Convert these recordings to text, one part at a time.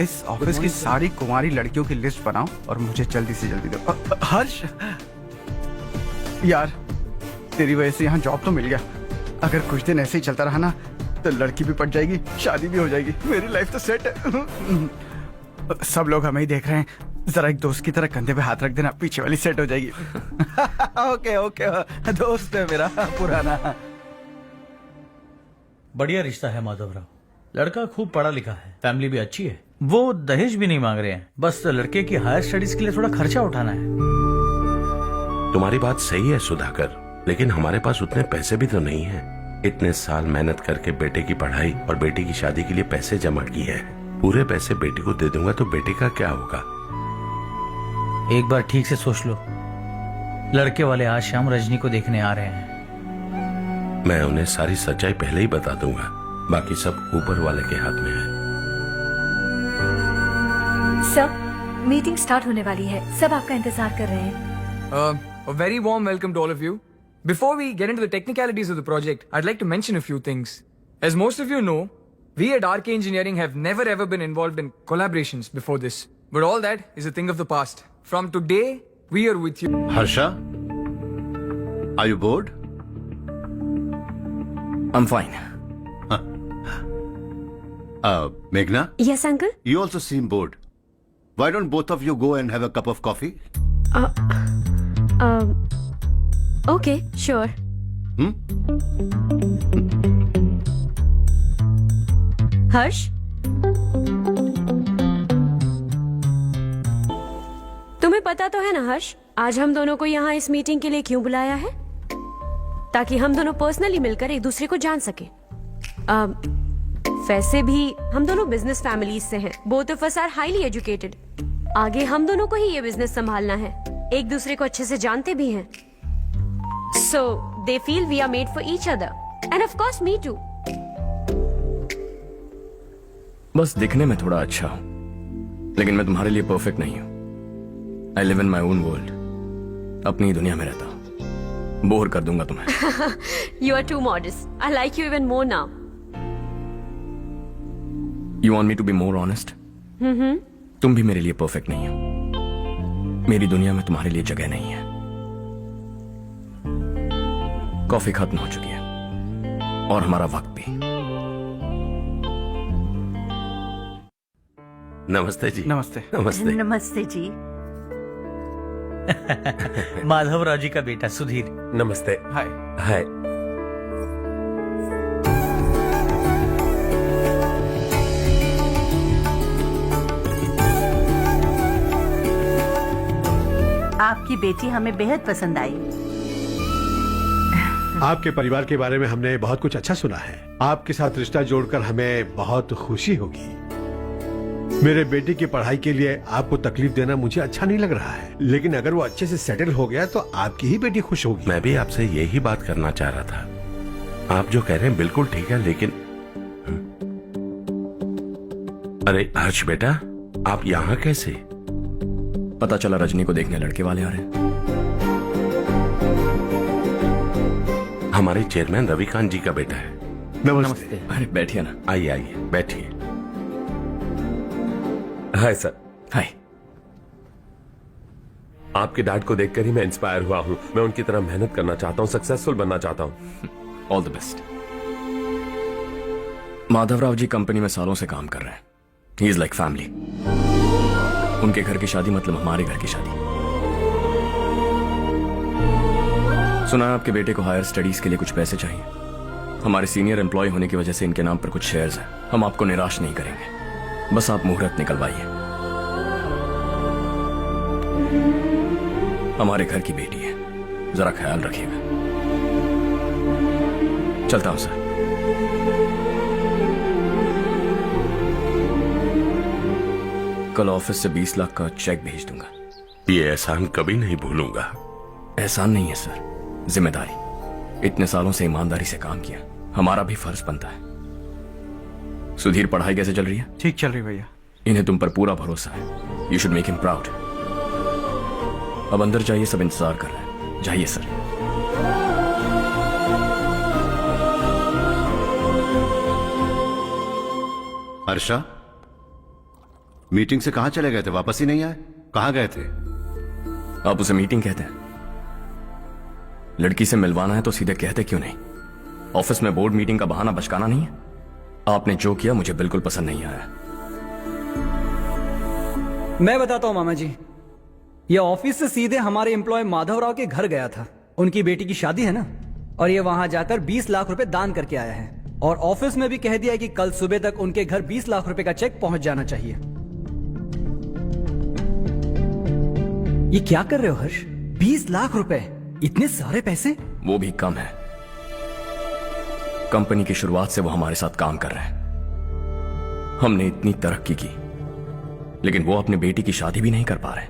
इस ऑफिस की सारी कुंवारी लड़कियों की लिस्ट बनाओ और मुझे जल्दी से जल्दी दो। हर्ष यार, तेरी वजह से यहाँ जॉब तो मिल गया। अगर कुछ दिन ऐसे ही चलता रहा ना तो लड़की भी पट जाएगी, शादी भी हो जाएगी, मेरी लाइफ तो सेट है। सब लोग हमें ही देख रहे हैं, जरा एक दोस्त की तरह कंधे पे हाथ रख देना, पीछे वाली सेट हो जाएगी। ओके ओके, दोस्त है मेरा पुराना। बढ़िया रिश्ता है माधवराव। लड़का खूब पढ़ा लिखा है, फैमिली भी अच्छी है। वो दहेज भी नहीं मांग रहे हैं, बस लड़के की हायर स्टडीज के लिए थोड़ा खर्चा उठाना है। तुम्हारी बात सही है सुधाकर, लेकिन हमारे पास उतने पैसे भी तो नहीं है। इतने साल मेहनत करके बेटे की पढ़ाई और बेटी की शादी के लिए पैसे जमा किए हैं। पूरे पैसे बेटी को दे दूंगा तो बेटे का क्या होगा? एक बार ठीक से सोच लो, लड़के वाले आज शाम रजनी को देखने आ रहे हैं। मैं उन्हें सारी सच्चाई पहले ही बता दूंगा, बाकी सब ऊपर वाले के हाथ में है। सर, मीटिंग स्टार्ट होने वाली है, सब आपका इंतजार कर रहे हैं। A very warm welcome to all of you. Before we get into the technicalities of the project, I'd like to mention a few things. As most of you know, we at RK Engineering have never ever been involved in collaborations before this. But all that is a thing of the past. From today, we are with you. Harsha, are you bored? I'm fine. Meghna, Yes, uncle. you also seem bored. Why don't both of you go and have a cup of coffee? Okay, sure. हर्ष, तुम्हें पता तो है ना हर्ष, आज हम दोनों को यहाँ इस मीटिंग के लिए क्यों बुलाया है? ताकि हम दोनों पर्सनली मिलकर एक दूसरे को जान सके। वैसे भी हम दोनों बिजनेस फैमिलीज से हैं। Both of us are highly educated. आगे हम दोनों को ही ये बिजनेस संभालना है। एक दूसरे को अच्छे से जानते भी हैं। So they feel we are made for each other, and of course me too. बस दिखने में थोड़ा अच्छा हूं, लेकिन मैं तुम्हारे लिए परफेक्ट नहीं हूं। I live in my own world. अपनी ही दुनिया में रहता हूं। बोर कर दूंगा तुम्हें। You are too modest. I like you even more now. You want me to be more honest? तुम भी मेरे लिए परफेक्ट नहीं हो। मेरी दुनिया में तुम्हारे लिए जगह नहीं है। कॉफी खत्म हो चुकी है और हमारा वक्त भी। नमस्ते जी। नमस्ते। नमस्ते। नमस्ते जी। माधवराव जी का बेटा सुधीर। नमस्ते। हाय। हाय। आपकी बेटी हमें बेहद पसंद आई। आपके परिवार के बारे में हमने बहुत कुछ अच्छा सुना है। आपके साथ रिश्ता जोड़कर हमें बहुत खुशी होगी। मेरे बेटे की पढ़ाई के लिए आपको तकलीफ देना मुझे अच्छा नहीं लग रहा है, लेकिन अगर वो अच्छे से सेटल हो गया तो आपकी ही बेटी खुश होगी। मैं भी आपसे यही बात करना चाह रहा था। आप जो कह रहे हैं बिल्कुल ठीक है, लेकिन अरे हर्ष बेटा, आप यहाँ कैसे? पता चला रजनी को देखने लड़के वाले आ रहे हैं। हमारे चेयरमैन रविकांत जी का बेटा है। नमस्ते। अरे बैठिए ना। आइए आइए बैठिए। Hi sir. हाय। आपके डैड को देखकर ही मैं इंस्पायर हुआ हूँ। मैं उनकी तरह मेहनत करना चाहता हूँ, सक्सेसफुल बनना चाहता हूँ। All the best. Madhavrao ji company में सालों से काम कर रहे हैं। He is like family. उनके घर की शादी मतलब हमारे घर की शादी। सुना है आपके बेटे को हायर स्टडीज के लिए कुछ पैसे चाहिए। हमारे सीनियर एम्प्लॉय होने की वजह से इनके नाम पर कुछ शेयर्स हैं। हम आपको निराश नहीं करेंगे, बस आप मुहूर्त निकलवाइए। हमारे घर की बेटी है, जरा ख्याल रखिएगा। चलता हूं सर। कल ऑफिस से 20 लाख का चेक भेज दूंगा। ये एहसान कभी नहीं भूलूंगा। एहसान नहीं है सर, जिम्मेदारी। इतने सालों से ईमानदारी से काम किया, हमारा भी फर्ज बनता है। सुधीर, पढ़ाई कैसे चल रही है? ठीक चल रही भैया। इन्हें तुम पर पूरा भरोसा है। You should make him proud. अब अंदर जाइए, सब इंतजार कर रहे हैं। जाइए सर। हर्षा, मीटिंग से कहाँ चले गए थे? वापस ही नहीं आए? कहाँ गए थे? आप उसे मीटिंग कहते हैं? लड़की से मिलवाना है तो सीधे कहते क्यों नहीं? ऑफिस में बोर्ड मीटिंग का बहाना बचकाना नहीं है। आपने जो किया मुझे बिल्कुल पसंद नहीं आया। मैं बताता हूं मामा जी, ये ऑफिस से सीधे हमारे एम्प्लॉय माधवराव के घर गया था। उनकी बेटी की शादी है ना, और ये वहां जाकर 20 लाख रुपए दान करके आया है। और ऑफिस में भी कह दिया कि कल सुबह तक उनके घर 20 लाख रुपए का चेक पहुंच जाना चाहिए। ये क्या कर रहे हो हर्ष? 20 लाख रुपए, इतने सारे पैसे? वो भी कम है। कंपनी की शुरुआत से वो हमारे साथ काम कर रहे हैं। हमने इतनी तरक्की की, लेकिन वो अपनी बेटी की शादी भी नहीं कर पा रहे।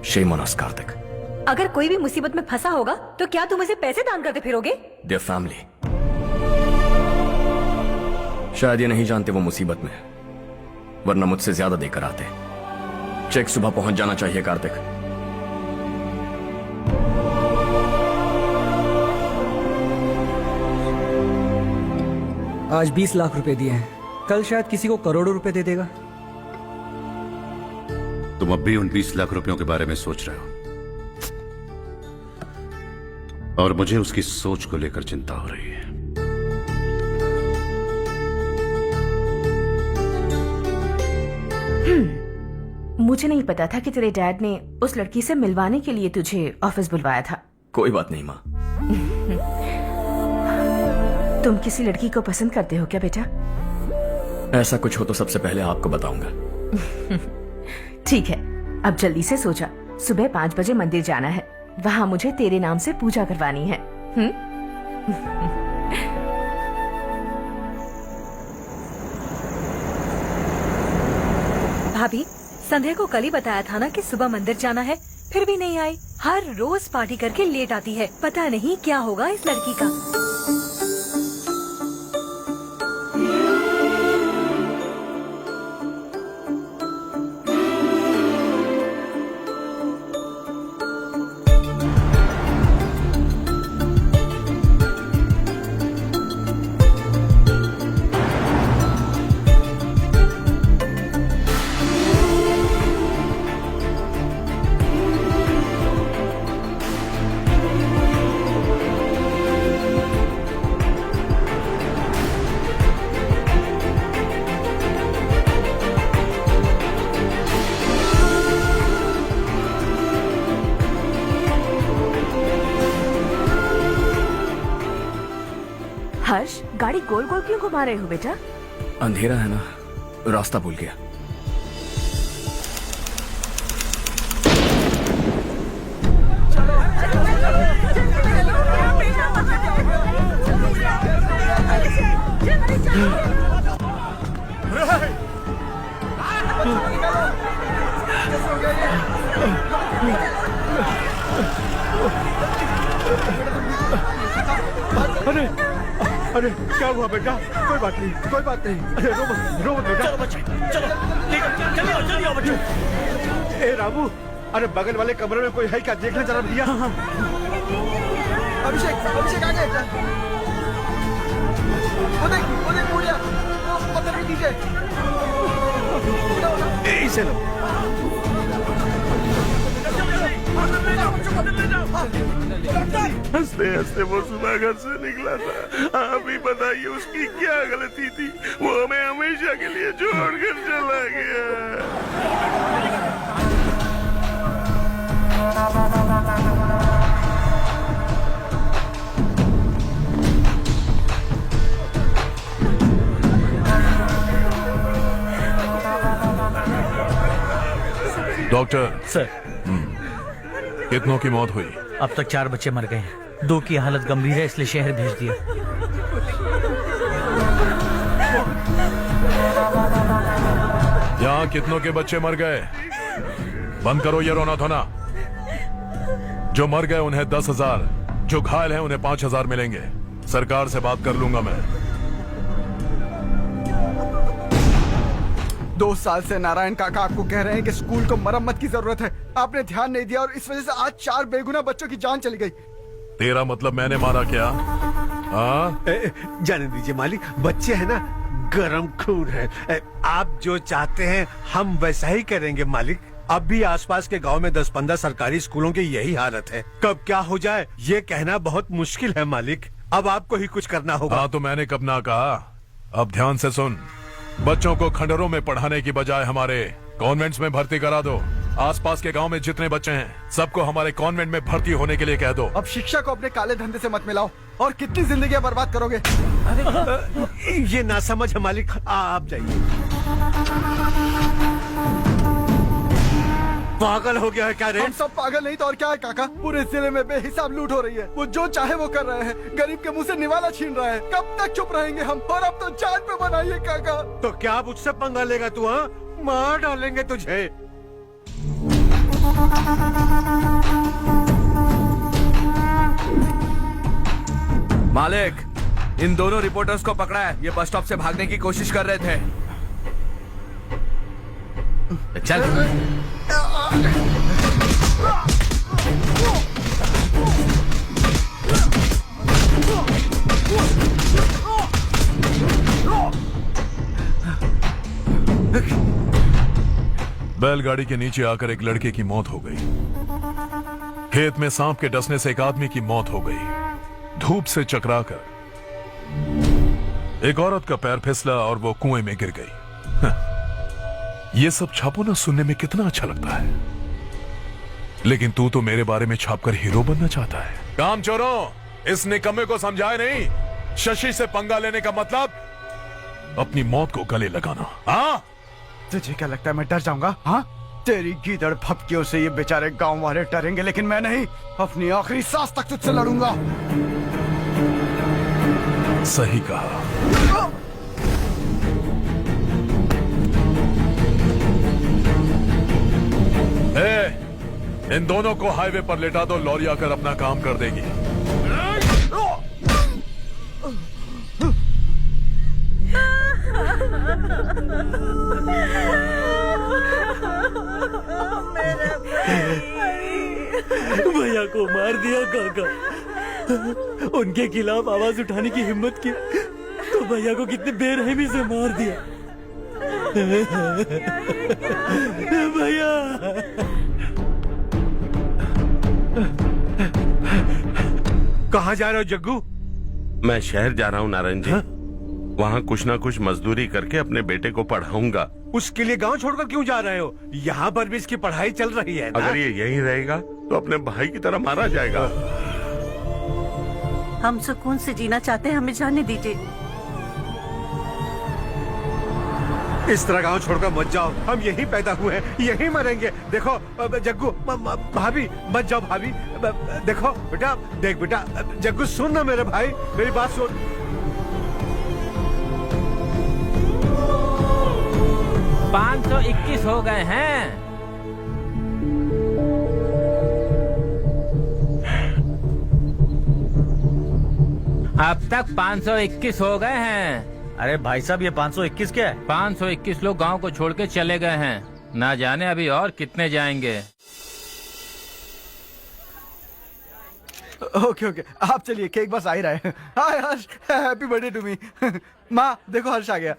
Shame on us Kartik. अगर कोई भी मुसीबत में फंसा होगा तो क्या तुम उसे पैसे दान करते फिरोगे? Their family. शायद ये नहीं जानते वो मुसीबत में, वरना मुझसे ज्यादा देकर आते। चेक सुबह पहुंच जाना चाहिए कार्तिक। आज 20 लाख रुपए दिए हैं, कल शायद किसी को करोड़ों रुपए दे देगा। तुम अब भी उन 20 लाख रुपयों के बारे में सोच रहे हो, और मुझे उसकी सोच को लेकर चिंता हो रही है। मुझे नहीं पता था कि तेरे डैड ने उस लड़की से मिलवाने के लिए तुझे ऑफिस बुलवाया था। कोई बात नहीं माँ। तुम किसी लड़की को पसंद करते हो क्या बेटा? ऐसा कुछ हो तो सबसे पहले आपको बताऊंगा। ठीक है, अब जल्दी से सो जा। सुबह 5 बजे मंदिर जाना है, वहाँ मुझे तेरे नाम से पूजा करवानी है। भाभी, संध्या को कल ही बताया था ना कि सुबह मंदिर जाना है, फिर भी नहीं आई। हर रोज पार्टी करके लेट आती है। पता नहीं क्या होगा इस लड़की का। हर्ष, गाड़ी गोल गोल क्यों घुमा रहे हो बेटा? अंधेरा है ना, रास्ता भूल गया। अरे अरे क्या हुआ बेटा? कोई बात नहीं, कोई बात नहीं। अरे रो मत बेटा। चलो बच्चे, चलो जल्दी आओ बच्चे। ए रामू, अरे बगल वाले कमरे में कोई है क्या? देखना जरा भैया। अभिषेक, अभिषेक आ गए। वो देख पूजा, वो पत्थर के नीचे। इसे लो। हंसते हंसते वो सुबह घर से निकला था। आप ही बताइए उसकी क्या गलती थी? वो हमें हमेशा के लिए छोड़कर चला गया। डॉक्टर सर, कितनों की मौत हुई? अब तक 4 बच्चे मर गए हैं। 2 की हालत गंभीर है, इसलिए शहर भेज दिया। यहाँ कितनों के बच्चे मर गए? बंद करो ये रोना धोना। जो मर गए उन्हें 10,000, जो घायल हैं उन्हें 5,000 मिलेंगे। सरकार से बात कर लूंगा मैं। 2 साल से नारायण काका आपको कह रहे हैं कि स्कूल को मरम्मत की जरूरत है। आपने ध्यान नहीं दिया और इस वजह से आज 4 बेगुनाह बच्चों की जान चली गई। तेरा मतलब मैंने मारा क्या? हाँ? जाने दीजिए मालिक, बच्चे हैं ना, गरम खून है। आप जो चाहते हैं हम वैसा ही करेंगे मालिक। अब भी आसपास के गांव में 10-15 सरकारी स्कूलों की यही हालत है। कब क्या हो जाए ये कहना बहुत मुश्किल है मालिक। अब आपको ही कुछ करना होगा। हाँ तो मैंने कब ना कहा। अब ध्यान से सुन, बच्चों को खंडरों में पढ़ाने की बजाय हमारे कॉन्वेंट्स में भर्ती करा दो। आसपास के गांव में जितने बच्चे हैं सबको हमारे कॉन्वेंट में भर्ती होने के लिए कह दो। अब शिक्षा को अपने काले धंधे से मत मिलाओ। और कितनी जिंदगियां बर्बाद करोगे? ये ना समझ है मालिक। आप जाइए। पागल हो गया है क्या रे? हम सब पागल नहीं तो और क्या है काका। पूरे जिले में बेहिसाब लूट हो रही है। वो जो चाहे वो कर रहे हैं। गरीब के मुंह से निवाला छीन रहा है। कब तक चुप रहेंगे हम? और अब तो जान पे बनाइए काका। तो क्या मुझसे पंगा लेगा तू? हाँ, मार डालेंगे तुझे। मालिक, इन दोनों रिपोर्टर्स को पकड़ा है। ये बस स्टॉप से भागने की कोशिश कर रहे थे। चल। बैलगाड़ी के नीचे आकर एक लड़के की मौत हो गई। खेत में सांप के डसने से एक आदमी की मौत हो गई। धूप से चकराकर एक औरत का पैर फिसला और वो कुएं में गिर गई। ये सब छापो ना सुनने में कितना अच्छा लगता है, लेकिन तू तो मेरे बारे में छापकर हीरो बनना चाहता है। काम चोरों, इस निकम्मे को समझाए नहीं। शशि से पंगा लेने का मतलब अपनी मौत को गले लगाना। हाँ, तुझे क्या लगता है मैं डर जाऊंगा? हाँ, तेरी गीदड़ फपकियों से ये बेचारे गांव वाले डरेंगे, लेकिन मैं नहीं। अपनी आखिरी सांस तक तुझसे लड़ूंगा। सही कहा। इन दोनों को हाईवे पर लेटा दो। लॉरी आकर अपना काम कर देगी। भैया को मार दिया काका। उनके खिलाफ आवाज उठाने की हिम्मत की तो भैया को कितने बेरहमी से मार दिया। भैया कहाँ जा रहे हो जग्गू? मैं शहर जा रहा हूँ नारायण जी। वहाँ कुछ ना कुछ मजदूरी करके अपने बेटे को पढ़ाऊंगा। उसके लिए गांव छोड़कर क्यों जा रहे हो? यहाँ पर भी इसकी पढ़ाई चल रही है ना? अगर ये यहीं रहेगा तो अपने भाई की तरह मारा जाएगा। हम सुकून से जीना चाहते हैं, हमें जाने दीजिए। इस तरह गांव छोड़कर मत जाओ। हम यहीं पैदा हुए हैं, यहीं मरेंगे। देखो जग्गू, भाभी मत जाओ। भाभी देखो बेटा, देख बेटा। जग्गू सुन ना मेरे भाई, मेरी बात सुन। 521 हो गए हैं। अब तक 521 हो गए हैं। अरे भाई साहब, ये 521 क्या है? 521 लोग गांव को छोड़ के चले गए हैं। ना जाने अभी और कितने जाएंगे। ओके ओके, आप चलिए, केक बस आ ही रहा है। हाय हर्ष, हैप्पी बर्थडे टू मी। माँ देखो, हर्ष आ गया।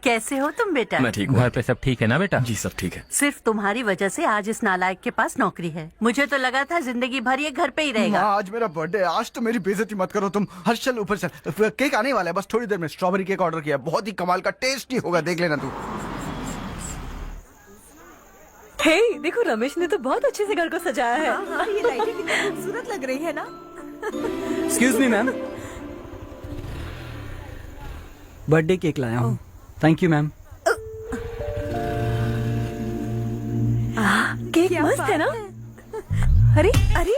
कैसे हो तुम बेटा? मैं ठीक हूँ। घर पे सब ठीक है ना बेटा? जी सब ठीक है। सिर्फ तुम्हारी वजह से आज इस नालायक के पास नौकरी है। मुझे तो लगा था जिंदगी भर ये घर पे ही रहेगा। माँ आज मेरा बर्थडे, आज तो मेरी बेइज्जती मत करो तुम। हर्ष चल ऊपर चल, केक आने वाला है बस थोड़ी देर में। स्ट्रॉबेरी केक ऑर्डर किया, बहुत ही कमाल का, टेस्टी होगा, देख लेना तू। हे देखो, रमेश ने तो बहुत अच्छे से घर को सजाया है। हाँ, ये लाइटें कितनी खूबसूरत लग रही है ना। Excuse me ma'am, birthday cake लाया हूँ। Thank you ma'am. केक मस्त है ना? अरे अरे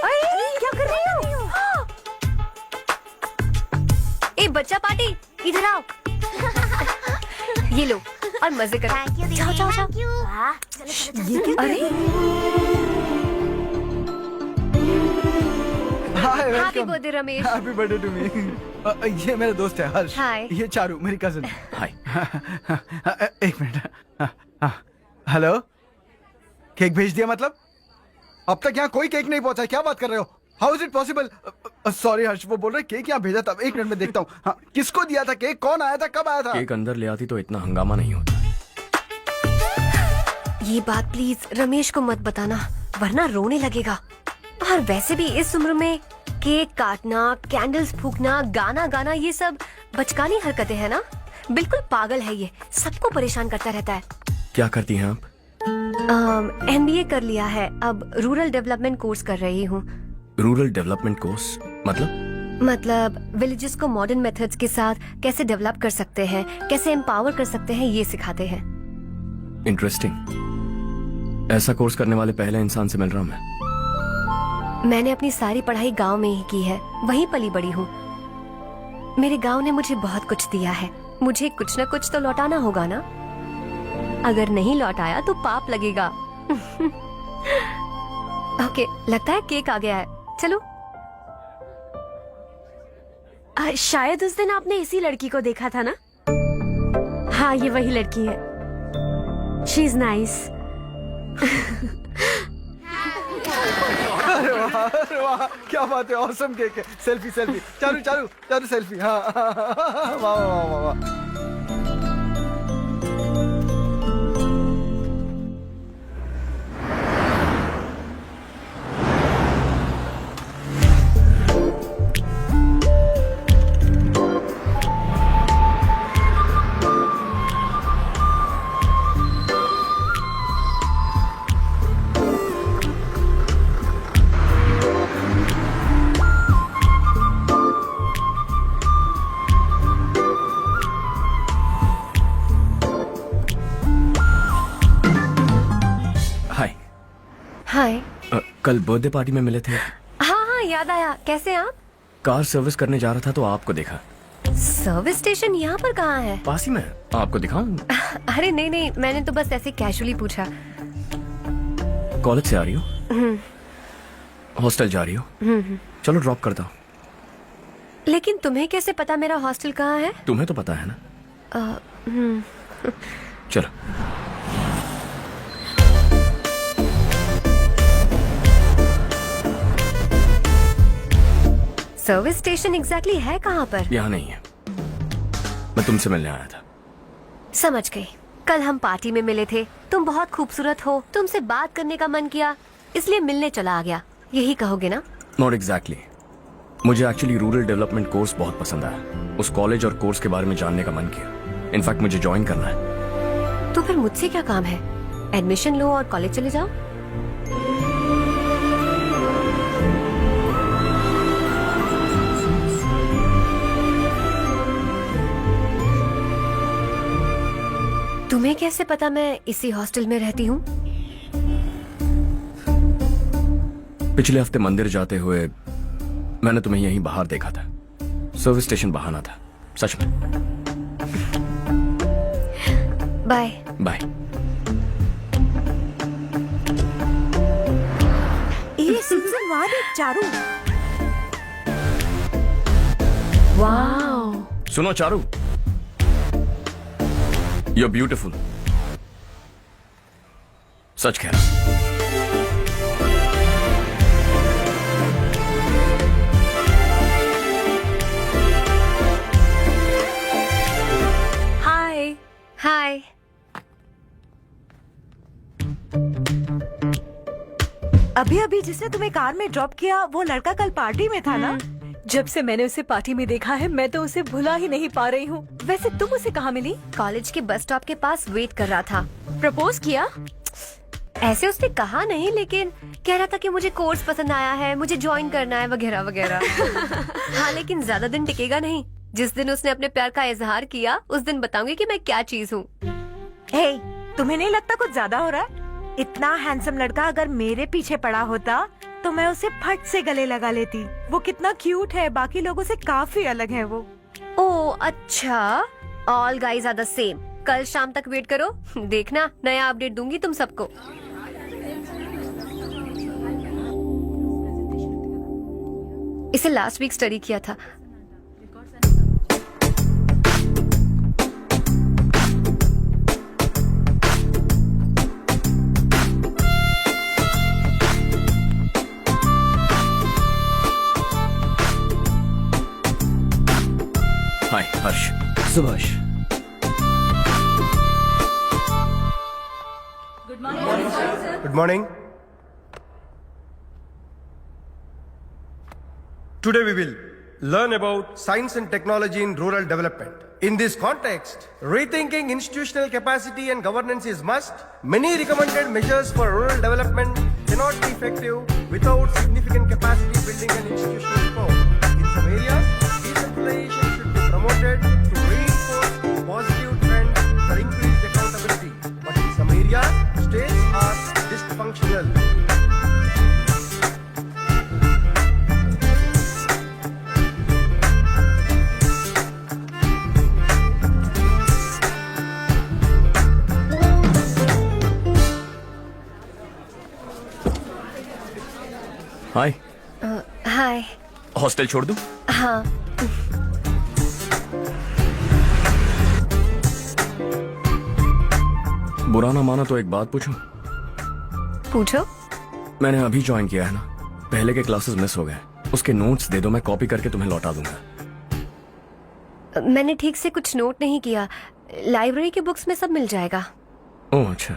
क्या कर रही हो? ए बच्चा पार्टी, इधर आओ। ये लो और मजे करो। जाओ जाओ जाओ। ये क्या? अरे hi, happy birthday Ramesh. Happy birthday to me. ये मेरा दोस्त है हर्ष। हाय। ये चारू मेरी कजिन। हाय। एक मिनट। हेलो, केक भेज दिया मतलब? अब तक यहाँ कोई केक नहीं पहुंचा, क्या बात कर रहे हो? How is it possible? Sorry Harsh, वो बोल रहे केक यहाँ भेजा था। 1 मिनट में देखता हूँ। हाँ, किसको दिया था केक? कौन आया था? कब आया था? केक अंदर ले आती तो इतना हंगामा नहीं होता। ये बात प्लीज रमेश को मत बताना, वरना रोने लगेगा। और वैसे भी इस उम्र में केक काटना, कैंडल्स फूकना, गाना गाना, ये सब बचकानी हरकतें हैं ना। बिल्कुल पागल है ये, सबको परेशान करता रहता है। क्या करती हैं आप? MBA कर लिया है, अब रूरल डेवलपमेंट कोर्स कर रही हूँ। रूरल डेवलपमेंट कोर्स मतलब विलेजेस को मॉडर्न मेथड्स के साथ कैसे डेवलप कर सकते हैं, कैसे एम्पावर कर सकते हैं, ये सिखाते हैं। इंटरेस्टिंग। ऐसा कोर्स करने वाले पहले इंसान से मिल रहा हूँ मैं। मैंने अपनी सारी पढ़ाई गांव में ही की है, वहीं पली बड़ी हूँ। मेरे गांव ने मुझे बहुत कुछ दिया है, मुझे कुछ न कुछ तो लौटाना होगा ना। अगर नहीं लौटाया तो पाप लगेगा। ओके, लगता है केक आ गया है, चलो। शायद उस दिन आपने इसी लड़की को देखा था ना? हाँ, ये वही लड़की है। She is nice. अरे वाह, क्या बात है, ऑसम केक है। Selfie selfie, Charu Charu Charu selfie. हाँ, वाह वाह वाह वाह। हाय। कल बर्थडे पार्टी में मिले थे। हाँ, याद आया। कैसे आप? कार सर्विस करने जा रहा था तो आपको देखा। सर्विस स्टेशन यहाँ पर कहाँ है? पास ही में, आपको दिखाऊं? अरे नहीं, मैंने तो बस ऐसे कैजुअली पूछा। कॉलेज से आ रही हो? हॉस्टल जा रही हो? चलो ड्रॉप करता हूँ। लेकिन तुम्हें कैसे पता मेरा हॉस्टल कहाँ है? तुम्हें तो पता है ना। चलो। सर्विस स्टेशन एग्जैक्टली है कहाँ पर? यहाँ नहीं है, मैं तुमसे मिलने आया था। समझ गई। कल हम पार्टी में मिले थे, तुम बहुत खूबसूरत हो, तुमसे बात करने का मन किया, इसलिए मिलने चला आ गया, यही कहोगे ना? Not exactly. मुझे एक्चुअली रूरल डेवलपमेंट कोर्स बहुत पसंद आया। उस कॉलेज और कोर्स के बारे में जानने का मन किया। इनफैक्ट मुझे ज्वाइन करना है। तो फिर मुझसे क्या काम है? एडमिशन लो और कॉलेज चले जाओ। तुम्हें कैसे पता मैं इसी हॉस्टल में रहती हूँ? पिछले हफ्ते मंदिर जाते हुए मैंने तुम्हें यहीं बाहर देखा था। सर्विस स्टेशन बहाना था, सच में। Bye bye. ये सुन वहां देख चारू। वाओ। सुनो चारू, You're beautiful. सच कह रहा। हाय। हाय। अभी जिसने तुम्हें कार में ड्रॉप किया वो लड़का कल पार्टी में था ना? जब से मैंने उसे पार्टी में देखा है मैं तो उसे भुला ही नहीं पा रही हूँ। वैसे तुम उसे कहाँ मिली? कॉलेज के बस स्टॉप के पास वेट कर रहा था। प्रपोज किया? ऐसे उसने कहा नहीं, लेकिन कह रहा था कि मुझे कोर्स पसंद आया है, मुझे ज्वाइन करना है वगैरह वगैरह। हाँ, लेकिन ज्यादा दिन टिकेगा नहीं। जिस दिन उसने अपने प्यार का इजहार किया उस दिन बताऊंगी कि मैं क्या चीज हूँ। हे, तुम्हें नहीं लगता कुछ ज्यादा हो रहा है? इतना हैंडसम लड़का अगर मेरे पीछे पड़ा होता तो मैं उसे फट से गले लगा लेती। वो कितना क्यूट है, बाकी लोगों से काफी अलग है वो। ओह अच्छा, all guys are the same. कल शाम तक वेट करो, देखना नया अपडेट दूंगी तुम सबको। इसे लास्ट वीक स्टडी किया था। हाय हर्ष। Subhash. Good morning. Today we will learn about science and technology in rural development. In this context, rethinking institutional capacity and governance is must. Many recommended measures for rural development cannot be effective without significant capacity building and institutional support. In some areas, decentralization should be promoted to reinforce positive trends for increased accountability. But in some areas, states are dysfunctional. Hi. Hi. Hostel छोड़ दूं? हाँ। बुरा ना माना तो एक बात पूछूं? पूछो। मैंने अभी ज्वाइन किया है ना, पहले के क्लासेस मिस हो गए। उसके नोट्स दे दो, मैं कॉपी करके तुम्हें लौटा दूंगा। मैंने ठीक से कुछ नोट नहीं किया। लाइब्रेरी के बुक्स में सब मिल जाएगा। ओह अच्छा।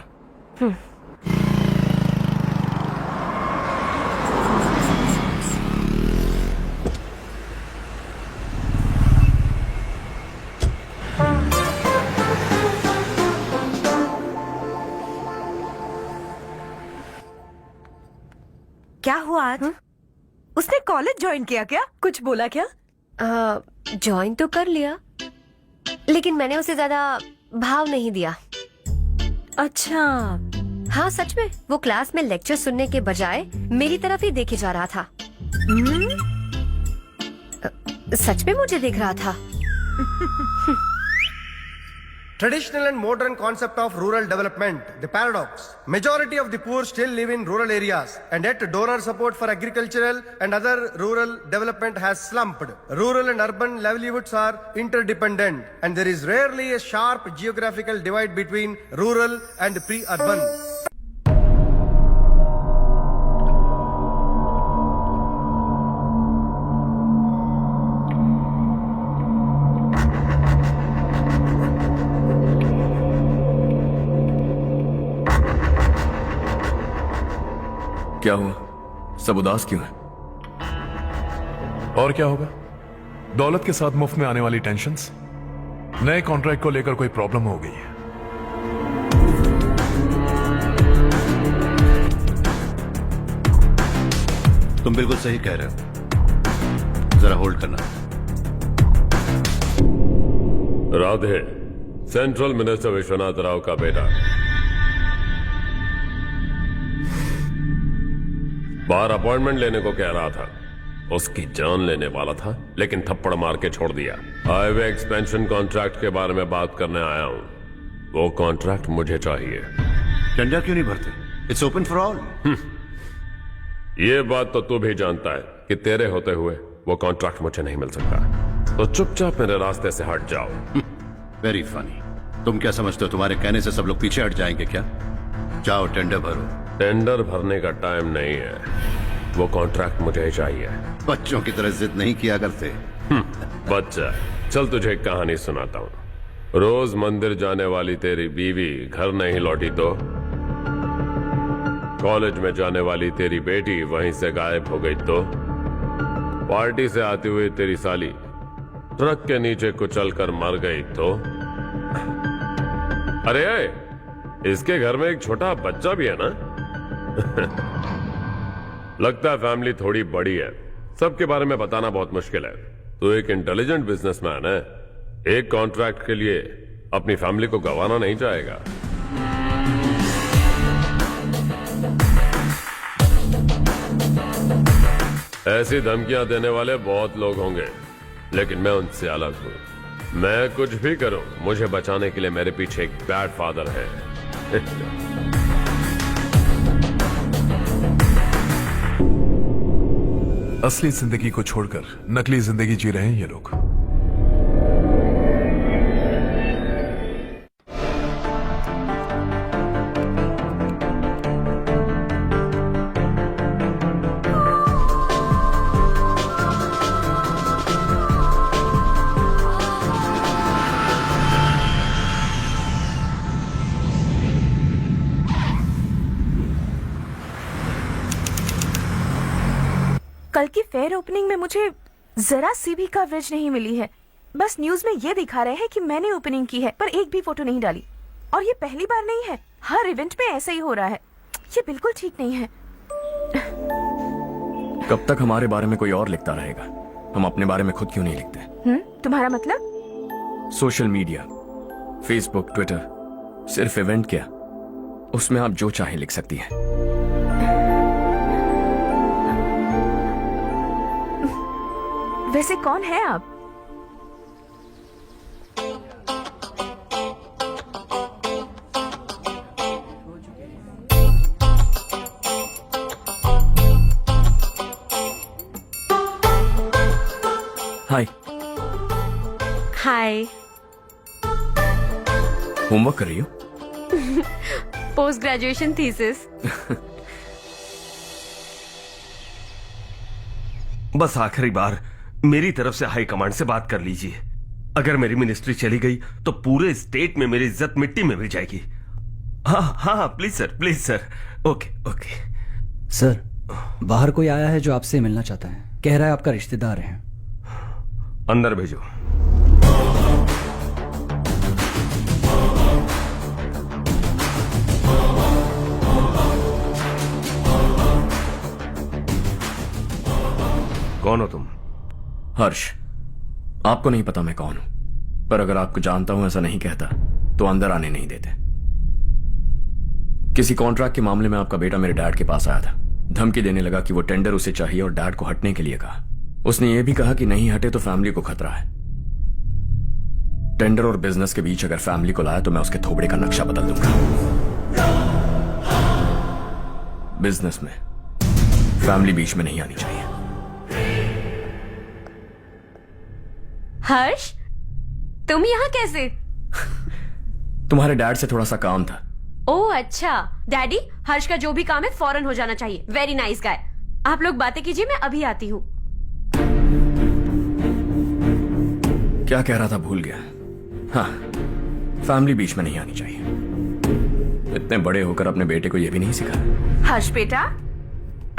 क्या हुआ आज? उसने कॉलेज ज्वाइन किया क्या? कुछ बोला क्या? ज्वाइन तो कर लिया, लेकिन मैंने उसे ज्यादा भाव नहीं दिया। अच्छा। हाँ सच में, वो क्लास में लेक्चर सुनने के बजाय मेरी तरफ ही देखे जा रहा था। सच में मुझे देख रहा था। Traditional and modern concept of rural development, the paradox. Majority of the poor still live in rural areas, and yet donor support for agricultural and other rural development has slumped. Rural and urban livelihoods are interdependent, and there is rarely a sharp geographical divide between rural and pre-urban. क्या हुआ? सब उदास क्यों है? और क्या होगा? दौलत के साथ मुफ्त में आने वाली टेंशन्स। नए कॉन्ट्रैक्ट को लेकर कोई प्रॉब्लम हो गई है। तुम बिल्कुल सही कह रहे हो। जरा होल्ड करना। राधे, सेंट्रल मिनिस्टर विश्वनाथ राव का बेटा बाहर अपॉइंटमेंट लेने को कह रहा था। उसकी जान लेने वाला था, लेकिन थप्पड़ मार के छोड़ दिया। हाईवे एक्सपेंशन कॉन्ट्रैक्ट के बारे में बात करने आया हूं। वो कॉन्ट्रैक्ट मुझे चाहिए। टेंडर क्यों नहीं भरते? It's open for all. ये बात तो तू भी जानता है कि तेरे होते हुए वो कॉन्ट्रैक्ट मुझे नहीं मिल सकता। तो चुपचाप मेरे रास्ते से हट जाओ। Very funny. तुम क्या समझते हो तुम्हारे कहने से सब लोग पीछे हट जाएंगे क्या? जाओ टेंडर भरो। टेंडर भरने का टाइम नहीं है। वो कॉन्ट्रैक्ट मुझे चाहिए। बच्चों की तरह जिद नहीं किया करते। बच्चा, चल तुझे एक कहानी सुनाता हूँ। रोज मंदिर जाने वाली तेरी बीवी घर नहीं लौटी तो कॉलेज में जाने वाली तेरी बेटी वहीं से गायब हो गई तो पार्टी से आती हुई तेरी साली ट्रक के नीचे कुचल कर मर गई तो अरे इसके घर में एक छोटा बच्चा भी है ना। लगता है फैमिली थोड़ी बड़ी है। सबके बारे में बताना बहुत मुश्किल है। तो एक इंटेलिजेंट बिजनेसमैन है, एक कॉन्ट्रैक्ट के लिए अपनी फैमिली को गंवाना नहीं चाहेगा। ऐसी धमकियां देने वाले बहुत लोग होंगे, लेकिन मैं उनसे अलग हूं। मैं कुछ भी करूं, मुझे बचाने के लिए मेरे पीछे एक बैड फादर है। असली जिंदगी को छोड़कर नकली जिंदगी जी रहे हैं ये लोग। कल की फेयर ओपनिंग में मुझे जरा सी भी कवरेज नहीं मिली है। बस न्यूज में ये दिखा रहे हैं कि मैंने ओपनिंग की है, पर एक भी फोटो नहीं डाली। और ये पहली बार नहीं है, हर इवेंट में ऐसा ही हो रहा है। ये बिल्कुल ठीक नहीं है। कब तक हमारे बारे में कोई और लिखता रहेगा? हम अपने बारे में खुद क्यों नहीं लिखते? तुम्हारा मतलब? सोशल मीडिया, फेसबुक, ट्विटर, सिर्फ इवेंट क्या, उसमें आप जो चाहे लिख सकती हैं। वैसे कौन है आप? हाय। हाय। होमवर्क कर रही हो? Post graduation thesis. बस आखिरी बार मेरी तरफ से हाई कमांड से बात कर लीजिए। अगर मेरी मिनिस्ट्री चली गई तो पूरे स्टेट में मेरी इज्जत मिट्टी में मिल जाएगी। हाँ हाँ please sir. Okay okay. Sir, बाहर कोई आया है जो आपसे मिलना चाहता है। कह रहा है आपका रिश्तेदार है। अंदर भेजो। कौन हो तुम? हर्ष। आपको नहीं पता मैं कौन हूं, पर अगर आपको जानता हूं ऐसा नहीं कहता तो अंदर आने नहीं देते। किसी कॉन्ट्रैक्ट के मामले में आपका बेटा मेरे डैड के पास आया था। धमकी देने लगा कि वो टेंडर उसे चाहिए और डैड को हटने के लिए कहा। उसने ये भी कहा कि नहीं हटे तो फैमिली को खतरा है। टेंडर और बिजनेस के बीच अगर फैमिली को लाया तो मैं उसके थोबड़े का नक्शा बदल दूंगा। बिजनेस में फैमिली बीच में नहीं आनी चाहिए। हर्ष, तुम यहाँ कैसे? तुम्हारे डैड से थोड़ा सा काम था। ओह अच्छा। डैडी, हर्ष का जो भी काम है फौरन हो जाना चाहिए। Very nice guy. आप लोग बातें कीजिए, मैं अभी आती हूँ। क्या कह रहा था भूल गया। हाँ, फैमिली बीच में नहीं आनी चाहिए। इतने बड़े होकर अपने बेटे को यह भी नहीं सिखाया। हर्ष बेटा,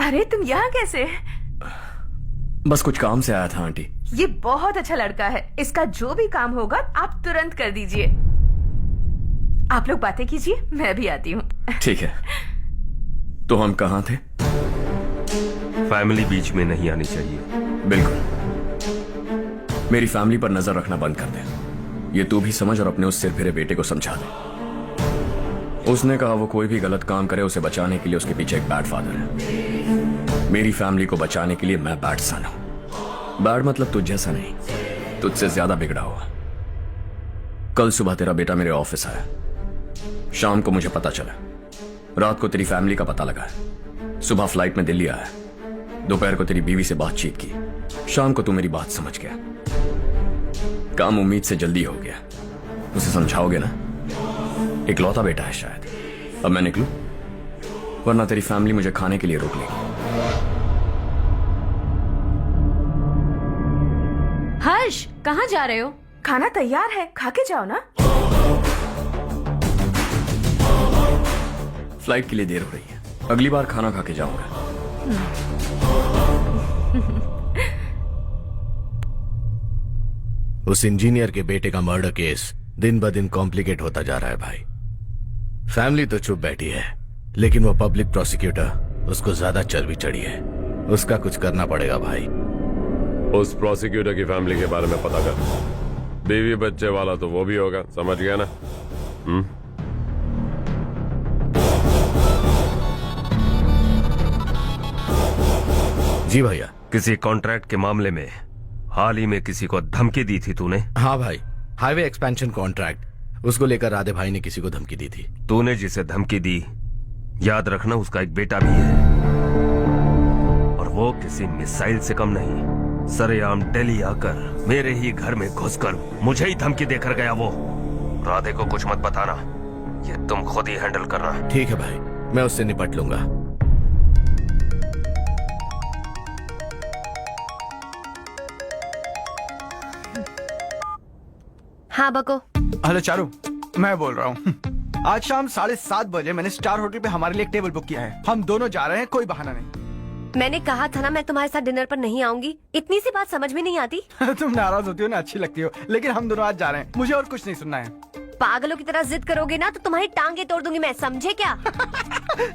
अरे तुम यहाँ कैसे? बस कुछ काम से आया था आंटी। ये बहुत अच्छा लड़का है। इसका जो भी काम होगा आप तुरंत कर दीजिए। आप लोग बातें कीजिए, मैं भी आती हूँ। ठीक है। तो हम कहाँ थे? फैमिली बीच में नहीं आनी चाहिए। बिल्कुल। मेरी फैमिली पर नजर रखना बंद कर दे। ये तू भी समझ और अपने उस सिर फिरे बेटे को समझा दे। उसने कहा वो कोई भी गलत काम करे उसे बचाने के लिए उसके पीछे एक बैड फादर है। मेरी फैमिली को बचाने के लिए मैं बैड सन हूं। बैड मतलब तुझ जैसा नहीं, तुझसे ज्यादा बिगड़ा हुआ। कल सुबह तेरा बेटा मेरे ऑफिस आया। शाम को मुझे पता चला। रात को तेरी फैमिली का पता लगा। सुबह फ्लाइट में दिल्ली आया। दोपहर को तेरी बीवी से बातचीत की। शाम को तू मेरी बात समझ गया। काम उम्मीद से जल्दी हो गया। उसे समझाओगे ना? इकलौता बेटा है शायद। अब मैं निकलूं, वरना तेरी फैमिली मुझे खाने के लिए रोक लेगी। हर्ष, कहाँ जा रहे हो? खाना तैयार है, खा के जाओ ना। फ्लाइट के लिए देर हो रही है। अगली बार खाना खा के जाऊंगा। उस इंजीनियर के बेटे का मर्डर केस दिन ब दिन कॉम्प्लिकेट होता जा रहा है भाई। फैमिली तो चुप बैठी है, लेकिन वो पब्लिक प्रोसिक्यूटर, उसको ज्यादा चर्बी चढ़ी है। उसका कुछ करना पड़ेगा भाई। उस प्रोसिक्यूटर की फैमिली के बारे में पता कर। बीवी बच्चे वाला तो वो भी होगा, समझ गया ना? जी भैया। किसी कॉन्ट्रैक्ट के मामले में हाल ही में किसी को धमकी दी थी तूने? हाँ भाई, हाईवे एक्सपेंशन कॉन्ट्रैक्ट, उसको लेकर राधे भाई ने किसी को धमकी दी थी। तूने जिसे धमकी दी, याद रखना उसका एक बेटा भी है, और वो किसी मिसाइल से कम नहीं। सरेआम दिल्ली आकर मेरे ही घर में घुसकर मुझे ही धमकी देकर गया वो। राधे को कुछ मत बताना, ये तुम खुद ही हैंडल करना। ठीक है भाई, मैं उससे निपट लूंगा। हाँ बको। हेलो चारू, मैं बोल रहा हूँ। आज शाम 7:30 बजे मैंने स्टार होटल पे हमारे लिए एक टेबल बुक किया है। हम दोनों जा रहे हैं, कोई बहाना नहीं। मैंने कहा था ना मैं तुम्हारे साथ डिनर पर नहीं आऊंगी। इतनी सी बात समझ में नहीं आती। तुम नाराज होती हो ना, अच्छी लगती हो, लेकिन हम दोनों आज जा रहे हैं, मुझे और कुछ नहीं सुनना है। पागलों की तरह जिद करोगे ना तो तुम्हारी टांगे तोड़ दूंगी मैं, समझे क्या?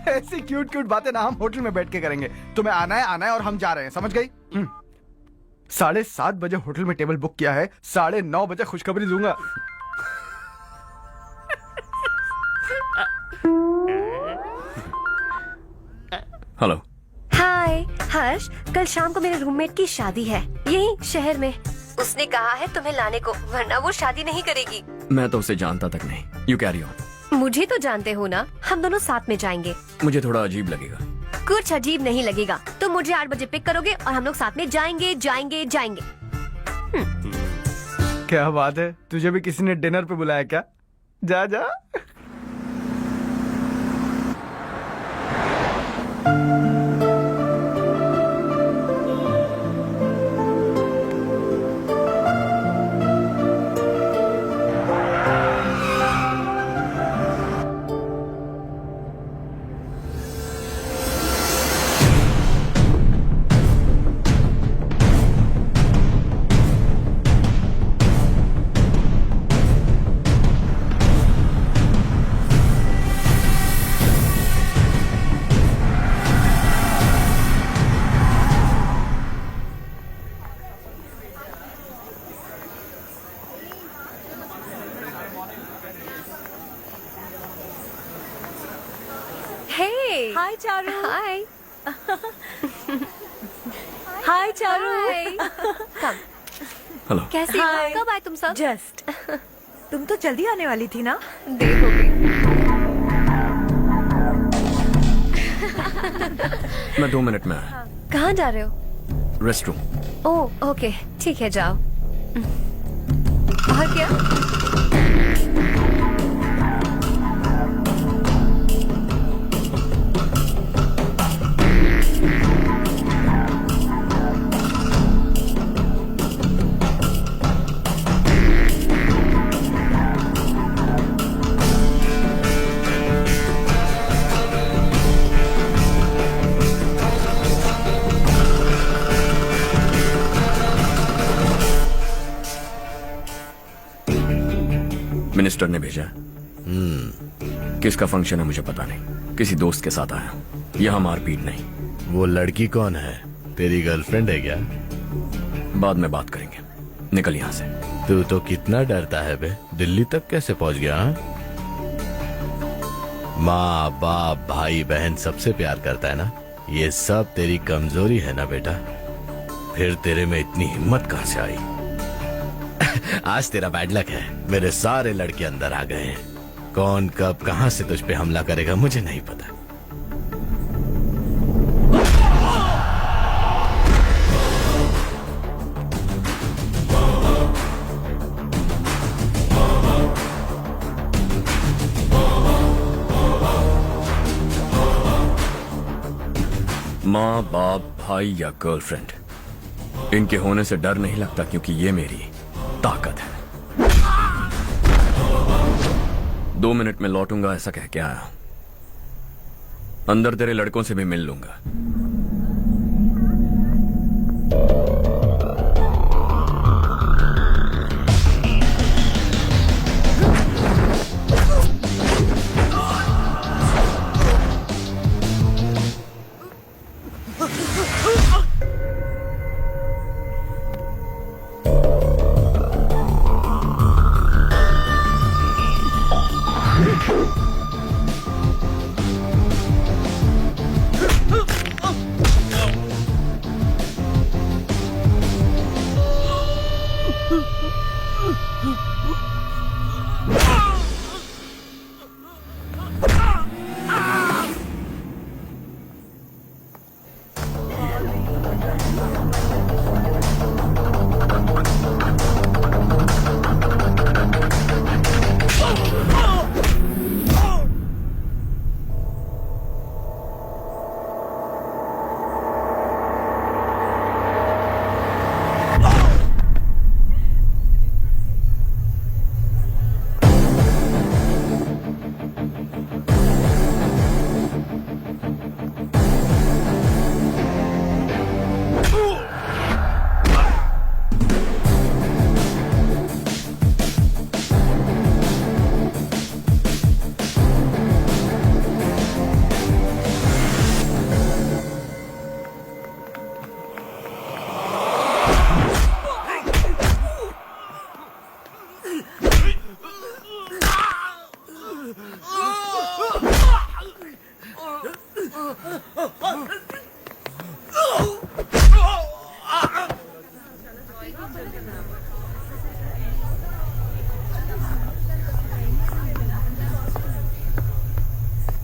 ऐसी क्यूट क्यूट बातें ना हम होटल में बैठ के करेंगे। तुम्हें आना है और हम जा रहे हैं, समझ गई? 7:30 बजे होटल में टेबल बुक किया है, 9:30 बजे खुशखबरी दूंगा। हेलो। हाय हर्ष, कल शाम को मेरे रूममेट की शादी है यही शहर में। उसने कहा है तुम्हें लाने को, वरना वो शादी नहीं करेगी। मैं तो उसे जानता तक नहीं। You carry on. मुझे तो जानते हो ना, हम दोनों साथ में जाएंगे। मुझे थोड़ा अजीब लगेगा। कुछ अजीब नहीं लगेगा। तुम मुझे 8 बजे पिक करोगे और हम लोग साथ में जाएंगे जाएंगे जाएंगे। क्या बात है, तुझे भी किसी ने डिनर पे बुलाया क्या? जा जा। Hey. Hi, Charu. Hi. Hi, Charu. Come. Hello. कैसी हो? कब आए तुम सब? जस्ट। तुम तो जल्दी आने वाली थी ना? देर हो गई। मैं 2 मिनट में आया। कहाँ जा रहे हो? Rest room. ओह ओके, ठीक है जाओ। और क्या? मिनिस्टर ने भेजा। किसका फंक्शन है मुझे पता नहीं, किसी दोस्त के साथ आया। यहाँ मारपीट नहीं। वो लड़की कौन है? तेरी गर्लफ्रेंड है क्या? बाद में बात करेंगे, निकल यहाँ से। तू तो कितना डरता है बे, दिल्ली तक कैसे पहुंच गया? माँ बाप भाई बहन सबसे प्यार करता है ना, ये सब तेरी कमजोरी है ना बेटा। फिर तेरे में इतनी हिम्मत कहाँ से आई? आज तेरा बैड लक है, मेरे सारे लड़के अंदर आ गए हैं। कौन कब कहां से तुझ पे हमला करेगा मुझे नहीं पता। माँ बाप भाई या गर्लफ्रेंड, इनके होने से डर नहीं लगता, क्योंकि ये मेरी ताकत है। 2 मिनट में लौटूंगा ऐसा कह के आया। अंदर तेरे लड़कों से भी मिल लूंगा।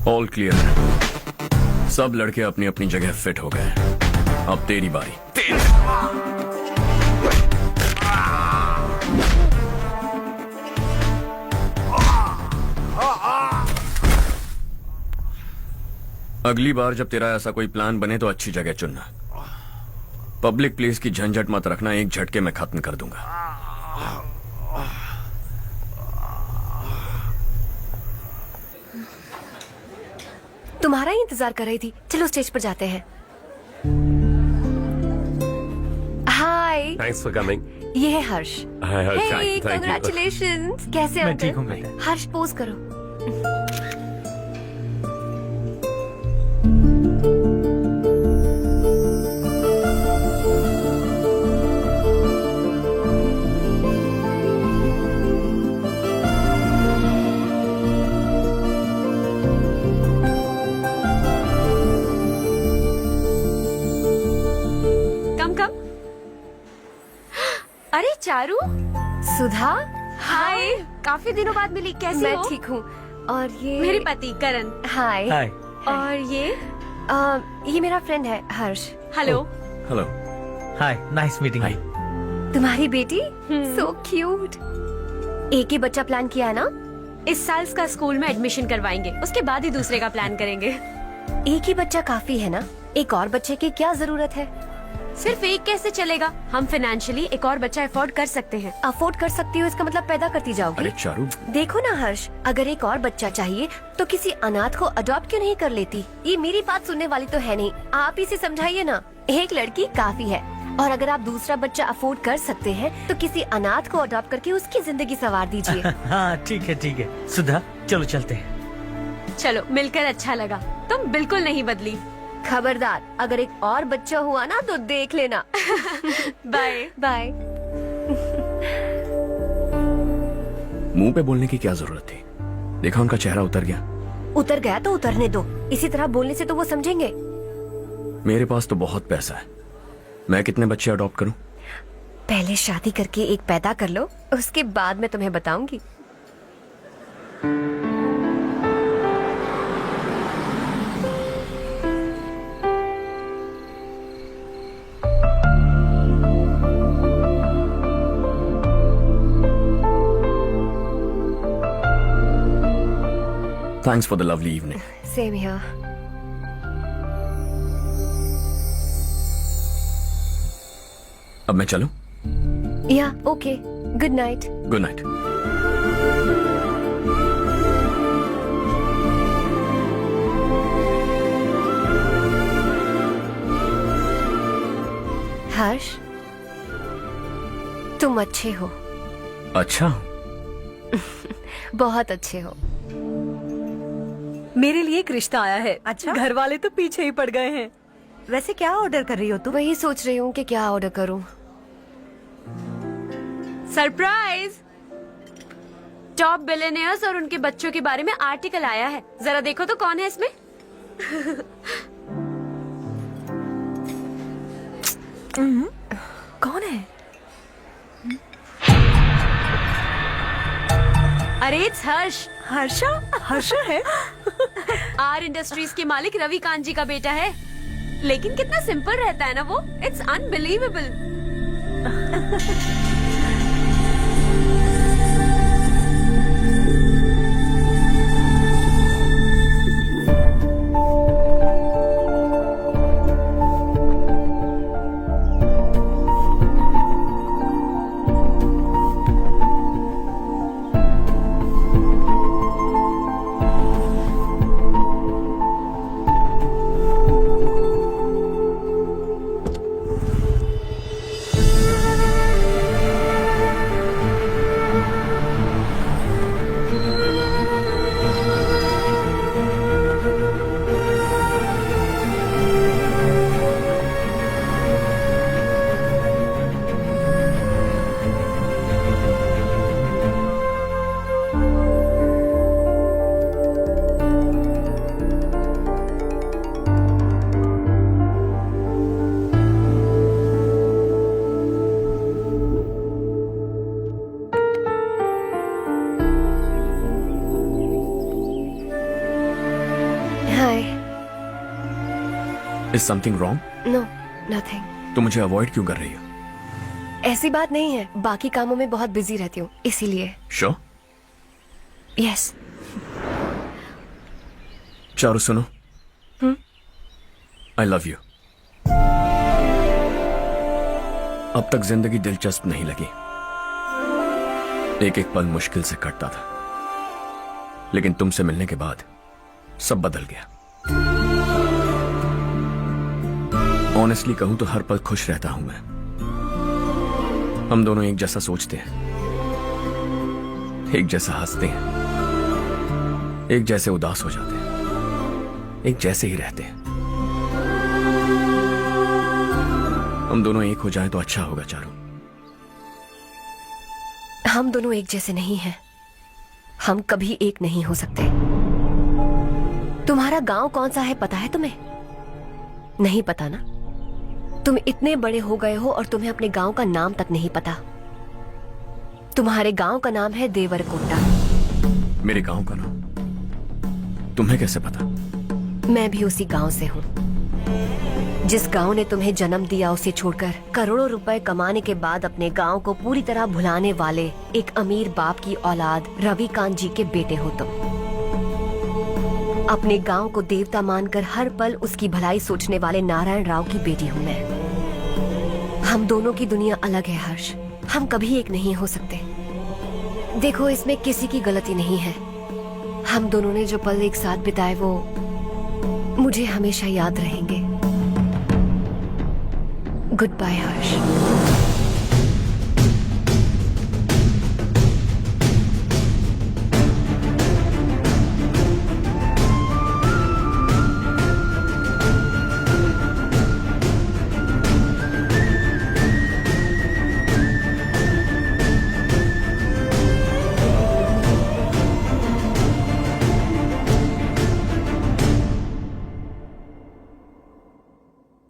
ऑल क्लियर है। सब लड़के अपनी अपनी जगह फिट हो गए। अब तेरी बारी। अगली बार जब तेरा ऐसा कोई प्लान बने तो अच्छी जगह चुनना। पब्लिक प्लेस की झंझट मत रखना, एक झटके में खत्म कर दूंगा। तुम्हारा ही इंतजार कर रही थी। चलो स्टेज पर जाते हैं। हाय, थैंक्स फॉर कमिंग। ये है हर्ष। हाय हर्ष, हे, थैंक यू। कांग्रेचुलेशंस। कैसे हो? मैं ठीक हूँ बेटा। हर्ष पोज करो। अरे चारू, सुधा, हाय। काफी दिनों बाद मिली, कैसी मैं हो? ठीक हूँ। और ये मेरे पति करण। हाय। हाय। और ये मेरा फ्रेंड है Harsh. Hello. Hello. Hi, nice meeting you. तुम्हारी बेटी सो क्यूट। एक ही बच्चा प्लान किया है ना? इस साल इसका स्कूल में एडमिशन करवाएंगे, उसके बाद ही दूसरे का प्लान करेंगे। एक ही बच्चा काफी है ना? एक और बच्चे की क्या जरूरत है? सिर्फ एक कैसे चलेगा? हम फाइनेंशियली एक और बच्चा अफोर्ड कर सकते हैं। अफोर्ड कर सकती हो इसका मतलब पैदा करती जाओगी? अरे चारू, देखो ना हर्ष, अगर एक और बच्चा चाहिए तो किसी अनाथ को अडॉप्ट क्यों नहीं कर लेती? ये मेरी बात सुनने वाली तो है नहीं, आप इसे समझाइए ना। एक लड़की काफी है, और अगर आप दूसरा बच्चा अफोर्ड कर सकते हैं तो किसी अनाथ को अडॉप्ट करके उसकी जिंदगी संवार दीजिए। हाँ ठीक है। सुधा, चलो चलते हैं। चलो, मिलकर अच्छा लगा। तुम बिल्कुल नहीं बदली। खबरदार, अगर एक और बच्चा हुआ ना तो देख लेना। Bye bye. मुंह पे बोलने की क्या जरूरत थी? देखा उनका चेहरा उतर गया। उतर गया तो उतरने दो, इसी तरह बोलने से तो वो समझेंगे। मेरे पास तो बहुत पैसा है, मैं कितने बच्चे अडॉप्ट करूं? पहले शादी करके एक पैदा कर लो, उसके बाद मैं तुम्हें बताऊंगी। Thanks for the lovely evening. Same here. अब मैं चलूं? Yeah, okay. Good night. Good night. Harsh, तुम अच्छे हो। अच्छा? बहुत अच्छे हो। मेरे लिए एक रिश्ता आया है। अच्छा? घर वाले तो पीछे ही पड़ गए हैं। वैसे क्या ऑर्डर कर रही हो तुम? वही सोच रही हूँ कि क्या ऑर्डर करूँ। सरप्राइज! टॉप बिलियनियर्स और उनके बच्चों के बारे में आर्टिकल आया है। जरा देखो तो कौन है इसमें। कौन है? अरे इट्स हर्ष। हर्षा? हर्षा है? आर इंडस्ट्रीज के मालिक रवि कांत जी का बेटा है। लेकिन कितना सिंपल रहता है ना वो। It's unbelievable. Hi. Is something wrong? No, nothing. तो मुझे अवॉइड क्यों कर रही हो? ऐसी बात नहीं है, बाकी कामों में बहुत बिजी रहती हूँ इसीलिए। श्योर? यस। चारू सुनो, आई लव यू। अब तक जिंदगी दिलचस्प नहीं लगी, एक एक पल मुश्किल से कटता था, लेकिन तुमसे मिलने के बाद सब बदल गया। ऑनेस्टली कहूं तो हर पल खुश रहता हूं मैं। हम दोनों एक जैसा सोचते हैं, एक जैसा हंसते हैं, एक जैसे उदास हो जाते हैं, एक जैसे ही रहते हैं। हम दोनों एक हो जाएं तो अच्छा होगा चारू। हम दोनों एक जैसे नहीं हैं। हम कभी एक नहीं हो सकते। तुम्हारा गांव कौन सा है पता है तुम्हें? नहीं पता ना? तुम इतने बड़े हो गए हो और तुम्हें अपने गांव का नाम तक नहीं पता। तुम्हारे गांव का नाम है देवरकोटा। मेरे गांव का नाम तुम्हें कैसे पता? मैं भी उसी गांव से हूँ। जिस गांव ने तुम्हें जन्म दिया उसे छोड़कर करोड़ों रुपए कमाने के बाद अपने गांव को पूरी तरह भुलाने वाले एक अमीर बाप की औलाद रविकांत जी के बेटे हो तुम। अपने गांव को देवता मानकर हर पल उसकी भलाई सोचने वाले नारायण राव की बेटी हूँ मैं। हम दोनों की दुनिया अलग है हर्ष, हम कभी एक नहीं हो सकते। देखो इसमें किसी की गलती नहीं है। हम दोनों ने जो पल एक साथ बिताए वो मुझे हमेशा याद रहेंगे। गुड बाय हर्ष।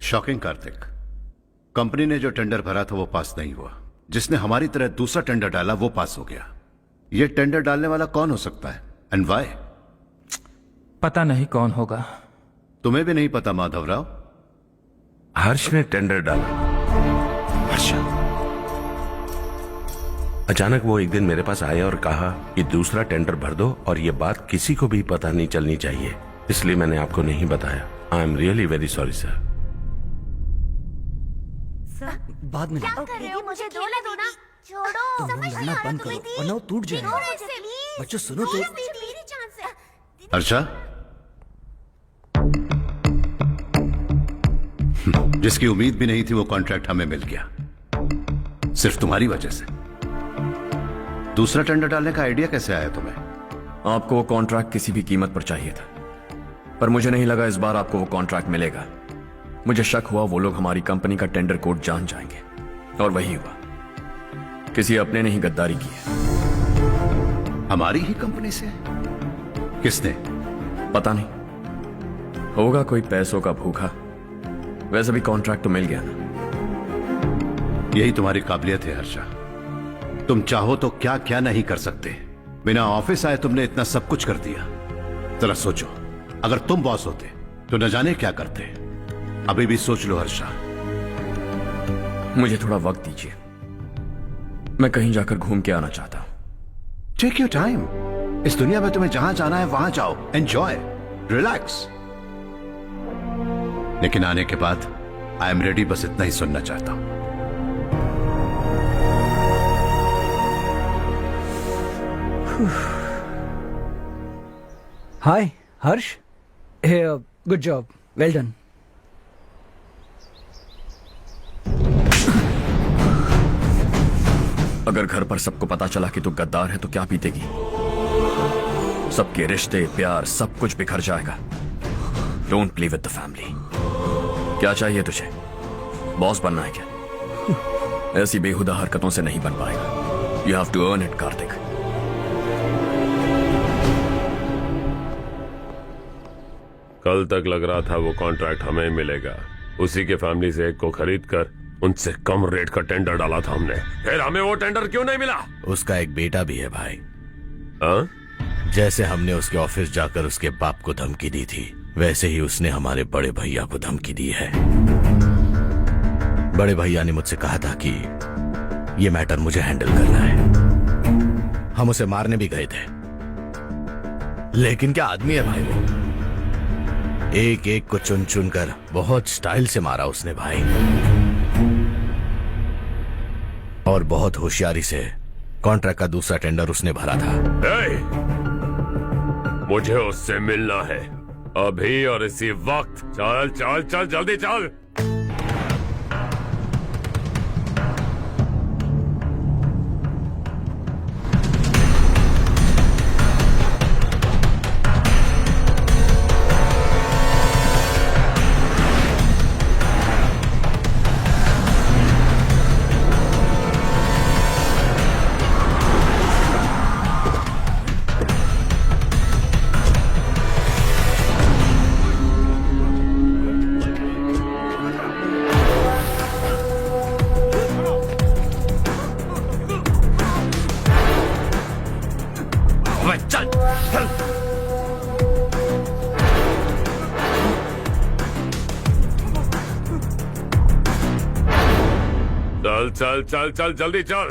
शॉकिंग कार्तिक, कंपनी ने जो टेंडर भरा था वो पास नहीं हुआ। जिसने हमारी तरह दूसरा टेंडर डाला वो पास हो गया। ये टेंडर डालने वाला कौन हो सकता है एंड व्हाई? पता नहीं कौन होगा। तुम्हें भी नहीं पता माधवराव? हर्ष ने टेंडर डाला। अच्छा। अचानक वो एक दिन मेरे पास आया और कहा कि दूसरा टेंडर भर दो और ये बात किसी को भी पता नहीं चलनी चाहिए, इसलिए मैंने आपको नहीं बताया। I am really very sorry sir. बाद में क्या कर रहे हो? मुझे खेलने दो ना। छोड़ो। तुम लोग लड़ना बंद करो वरना वो टूट जाएगा। बच्चों सुनो तो। अर्षा, जिसकी उम्मीद भी नहीं थी वो कॉन्ट्रैक्ट हमें मिल गया, सिर्फ तुम्हारी वजह से। दूसरा टेंडर डालने का आइडिया कैसे आया तुम्हें? आपको वो कॉन्ट्रैक्ट किसी भी कीमत पर चाहिए था, पर मुझे नहीं लगा इस बार आपको वो कॉन्ट्रैक्ट मिलेगा। मुझे शक हुआ वो लोग हमारी कंपनी का टेंडर कोड जान जाएंगे, और वही हुआ। किसी अपने ने ही गद्दारी की है। हमारी ही कंपनी से? किसने? पता नहीं, होगा कोई पैसों का भूखा। वैसे भी कॉन्ट्रैक्ट तो मिल गया ना। यही तुम्हारी काबिलियत है हर्षा, तुम चाहो तो क्या क्या नहीं कर सकते। बिना ऑफिस आए तुमने इतना सब कुछ कर दिया। जरा सोचो, अगर तुम बॉस होते तो न जाने क्या करते। अभी भी सोच लो हर्षा। मुझे थोड़ा वक्त दीजिए, मैं कहीं जाकर घूम के आना चाहता हूं। Take your time. इस दुनिया में तुम्हें जहां जाना है वहां जाओ, एंजॉय, रिलैक्स। लेकिन आने के बाद आई एम रेडी, बस इतना ही सुनना चाहता हूं। हाय हर्ष, गुड जॉब, वेल डन। अगर घर पर सबको पता चला कि तू गद्दार है तो क्या पीतेगी? सबके रिश्ते, प्यार, सब कुछ बिखर जाएगा। Don't play with the family. क्या चाहिए तुझे? बॉस बनना है क्या? ऐसी बेहुदा हरकतों से नहीं बन पाएगा। You have to earn it Kartik. कल तक लग रहा था वो कॉन्ट्रैक्ट हमें मिलेगा। उसी के फैमिली से एक को खरीद कर उनसे कम रेट का टेंडर डाला था हमने। फिर हमें वो टेंडर क्यों नहीं मिला? उसका एक बेटा भी है भाई। हाँ? जैसे हमने उसके ऑफिस जाकर उसके बाप को धमकी दी थी, वैसे ही उसने हमारे बड़े भैया को धमकी दी है। बड़े भैया ने मुझसे कहा था कि ये मैटर मुझे हैंडल करना है। हम उसे मारने भी गए थे, लेकिन क्या आदमी है भाई वो। एक एक को चुन चुन कर बहुत स्टाइल से मारा उसने भाई, और बहुत होशियारी से कॉन्ट्रैक्ट का दूसरा टेंडर उसने भरा था। मुझे उससे मिलना है अभी और इसी वक्त। चल चल चल जल्दी चल। चल चल चल चल जल्दी चल।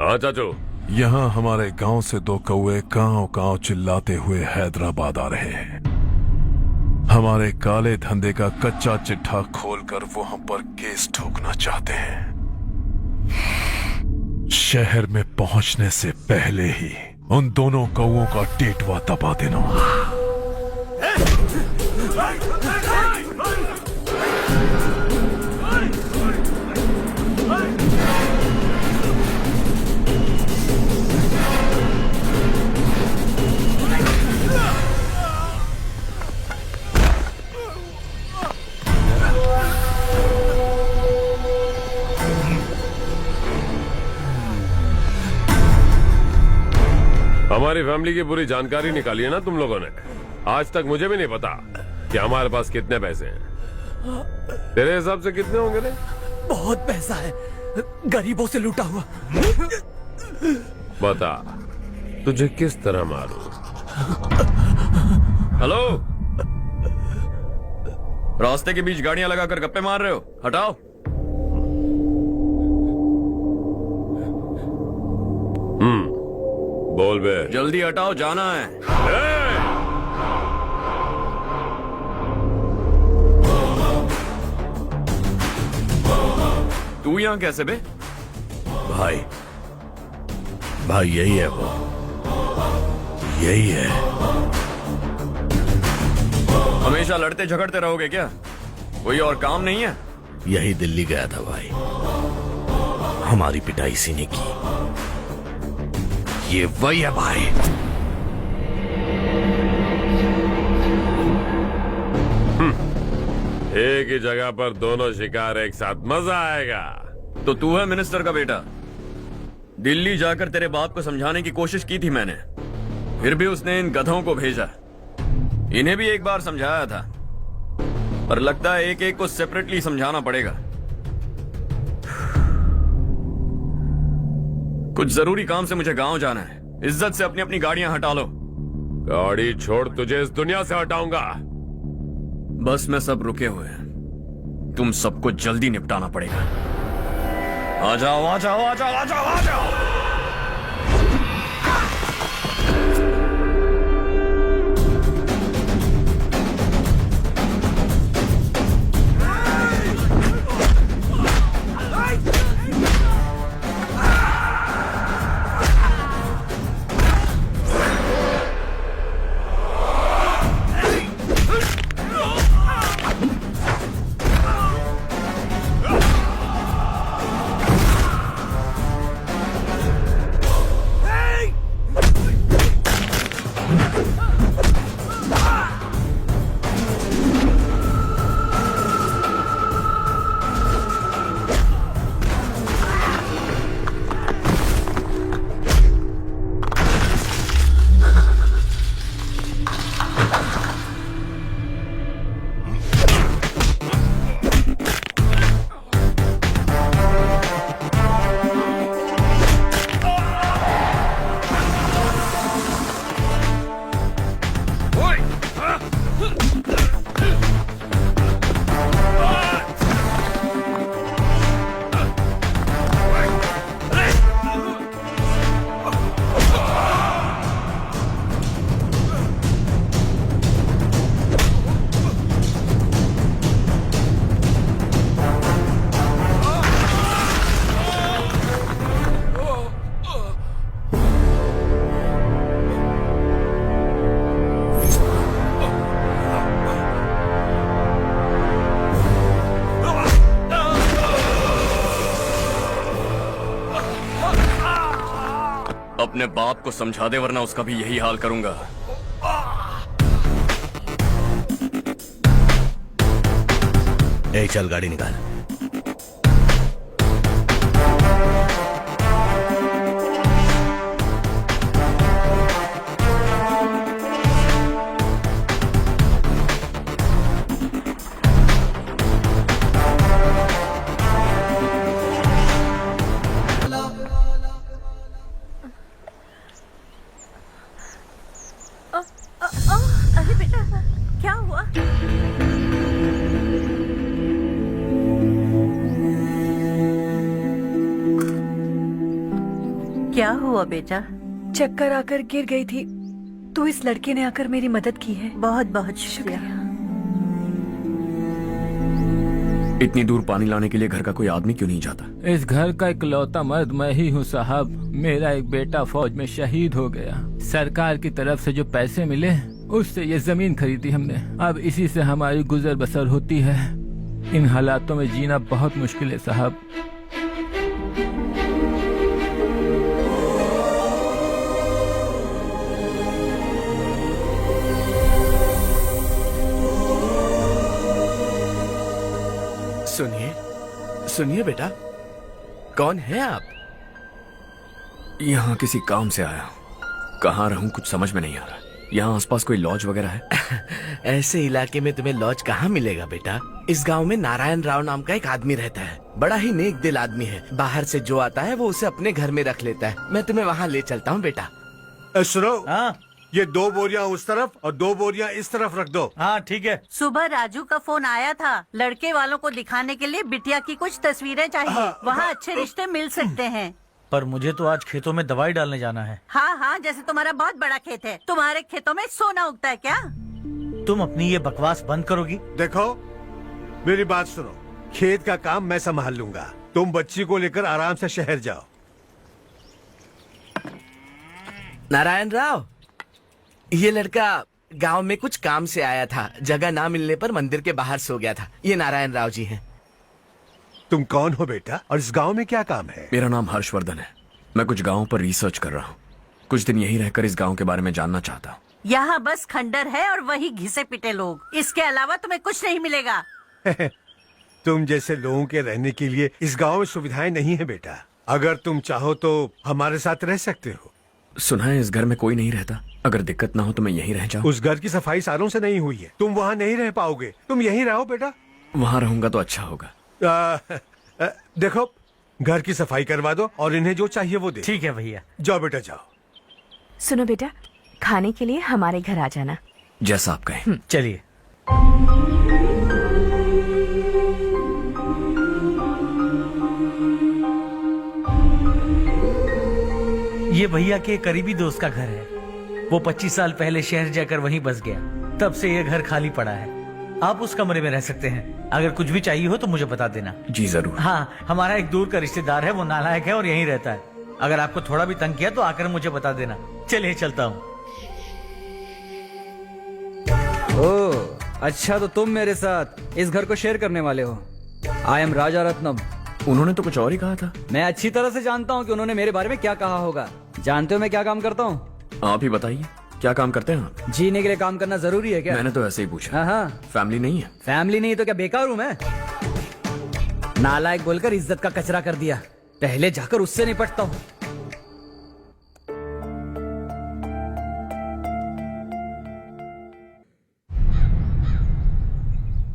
हाँ चाचू, यहाँ हमारे गांव से 2 कौवे कांव कांव चिल्लाते हुए हैदराबाद आ रहे हैं। हमारे काले धंधे का कच्चा चिट्ठा खोलकर वो हम पर केस ठोकना चाहते हैं। शहर में पहुंचने से पहले ही उन दोनों कौवों का टेटवा दबा देना। हमारी फैमिली की पूरी जानकारी निकाली है ना तुम लोगों ने। आज तक मुझे भी नहीं पता कि हमारे पास कितने पैसे हैं। तेरे हिसाब से कितने होंगे रे? बहुत पैसा है, गरीबों से लूटा हुआ। बता तुझे किस तरह मारूं? हेलो, रास्ते के बीच गाड़ियां लगाकर गप्पे मार रहे हो, हटाओ। बोल बे। जल्दी हटाओ, जाना है। तू यहाँ कैसे बे? भाई यही है वो, यही है। हमेशा लड़ते झगड़ते रहोगे क्या? कोई और काम नहीं है? यही दिल्ली गया था भाई, हमारी पिटाई इसी ने की। ये वही है भाई। एक ही जगह पर दोनों शिकार एक साथ, मजा आएगा। तो तू है मिनिस्टर का बेटा। दिल्ली जाकर तेरे बाप को समझाने की कोशिश की थी मैंने, फिर भी उसने इन गधों को भेजा। इन्हें भी एक बार समझाया था, पर लगता है एक एक को सेपरेटली समझाना पड़ेगा। कुछ जरूरी काम से मुझे गांव जाना है। इज्जत से अपनी अपनी गाड़ियां हटा लो। गाड़ी छोड़, तुझे इस दुनिया से हटाऊंगा। बस में सब रुके हुए हैं, तुम सबको जल्दी निपटाना पड़ेगा। आ जाओ आ जाओ आ जाओ आ जाओ आ जाओ। अपने बाप को समझा दे वरना उसका भी यही हाल करूंगा। ए चल गाड़ी निकाल। अरे बेटा क्या हुआ? क्या हुआ बेटा? चक्कर आकर गिर गई थी तो इस लड़के ने आकर मेरी मदद की है। बहुत बहुत शुक्रिया। इतनी दूर पानी लाने के लिए घर का कोई आदमी क्यों नहीं जाता? इस घर का इकलौता मर्द मैं ही हूँ साहब। मेरा एक बेटा फौज में शहीद हो गया। सरकार की तरफ से जो पैसे मिले उससे ये जमीन खरीदी हमने। अब इसी से हमारी गुजर बसर होती है। इन हालातों में जीना बहुत मुश्किल है साहब। सुनिए सुनिए बेटा, कौन है आप? यहाँ किसी काम से आया हूँ। कहाँ रहूँ कुछ समझ में नहीं आ रहा। यहाँ आसपास कोई लॉज वगैरह है? ऐसे इलाके में तुम्हें लॉज कहाँ मिलेगा बेटा? इस गांव में नारायण राव नाम का एक आदमी रहता है। बड़ा ही नेक दिल आदमी है। बाहर से जो आता है वो उसे अपने घर में रख लेता है। मैं तुम्हें वहाँ ले चलता हूँ बेटा। सुनो, ये 2 बोरियां उस तरफ और 2 बोरियां इस तरफ रख दो। हाँ ठीक है। सुबह राजू का फोन आया था। लड़के वालों को दिखाने के लिए बिटिया की कुछ तस्वीरें चाहिए। वहाँ अच्छे रिश्ते मिल सकते हैं। पर मुझे तो आज खेतों में दवाई डालने जाना है। हाँ हाँ, जैसे तुम्हारा बहुत बड़ा खेत है। तुम्हारे खेतों में सोना उगता है क्या? तुम अपनी ये बकवास बंद करोगी? देखो मेरी बात सुनो, खेत का काम मैं संभाल लूंगा। तुम बच्ची को लेकर आराम से शहर जाओ। नारायण राव, ये लड़का गांव में कुछ काम से आया था। जगह ना मिलने पर मंदिर के बाहर सो गया था। ये नारायण राव जी हैं। तुम कौन हो बेटा और इस गांव में क्या काम है? मेरा नाम हर्षवर्धन है। मैं कुछ गाँव पर रिसर्च कर रहा हूँ। कुछ दिन यहीं रहकर इस गाँव के बारे में जानना चाहता हूँ। यहाँ बस खंडर है और वही घिसे पिटे लोग। इसके अलावा तुम्हें कुछ नहीं मिलेगा। तुम जैसे लोगों के रहने के लिए इस गांव में सुविधाएं नहीं है बेटा। अगर तुम चाहो तो हमारे साथ रह सकते हो। सुना है इस घर में कोई नहीं रहता। अगर दिक्कत ना हो तो मैं यहीं रह जाऊँ। उस घर की सफाई सालों से नहीं हुई है। तुम वहाँ नहीं रह पाओगे। तुम यहीं रहो बेटा। वहाँ रहूंगा तो अच्छा होगा। देखो, घर की सफाई करवा दो और इन्हें जो चाहिए वो दे। ठीक है भैया। जाओ बेटा जाओ। सुनो बेटा, खाने के लिए हमारे घर आ जाना। जैसा आप कहें। चलिए। ये भैया के करीबी दोस्त का घर है। वो 25 साल पहले शहर जाकर वहीं बस गया। तब से ये घर खाली पड़ा है। आप उस कमरे में रह सकते हैं। अगर कुछ भी चाहिए हो तो मुझे बता देना। जी जरूर। हाँ, हमारा एक दूर का रिश्तेदार है, वो नालायक है और यहीं रहता है। अगर आपको थोड़ा भी तंग किया तो आकर मुझे बता देना। चलिए चलता हूँ। ओह अच्छा, तो तुम मेरे साथ इस घर को शेयर करने वाले हो। आई एम राजा रत्नम। उन्होंने तो कुछ और ही कहा था। मैं अच्छी तरह से जानता हूँ कि उन्होंने मेरे बारे में क्या कहा होगा। जानते हो मैं क्या काम करता हूँ? आप ही बताइए, क्या काम करते हैं आप? जीने के लिए काम करना जरूरी है क्या? मैंने तो ऐसे ही पूछा। हाँ। फैमिली नहीं है? फैमिली नहीं तो क्या बेकार हूँ मैं? नालायक बोलकर इज्जत का कचरा कर दिया। पहले जाकर उससे निपटता हूँ।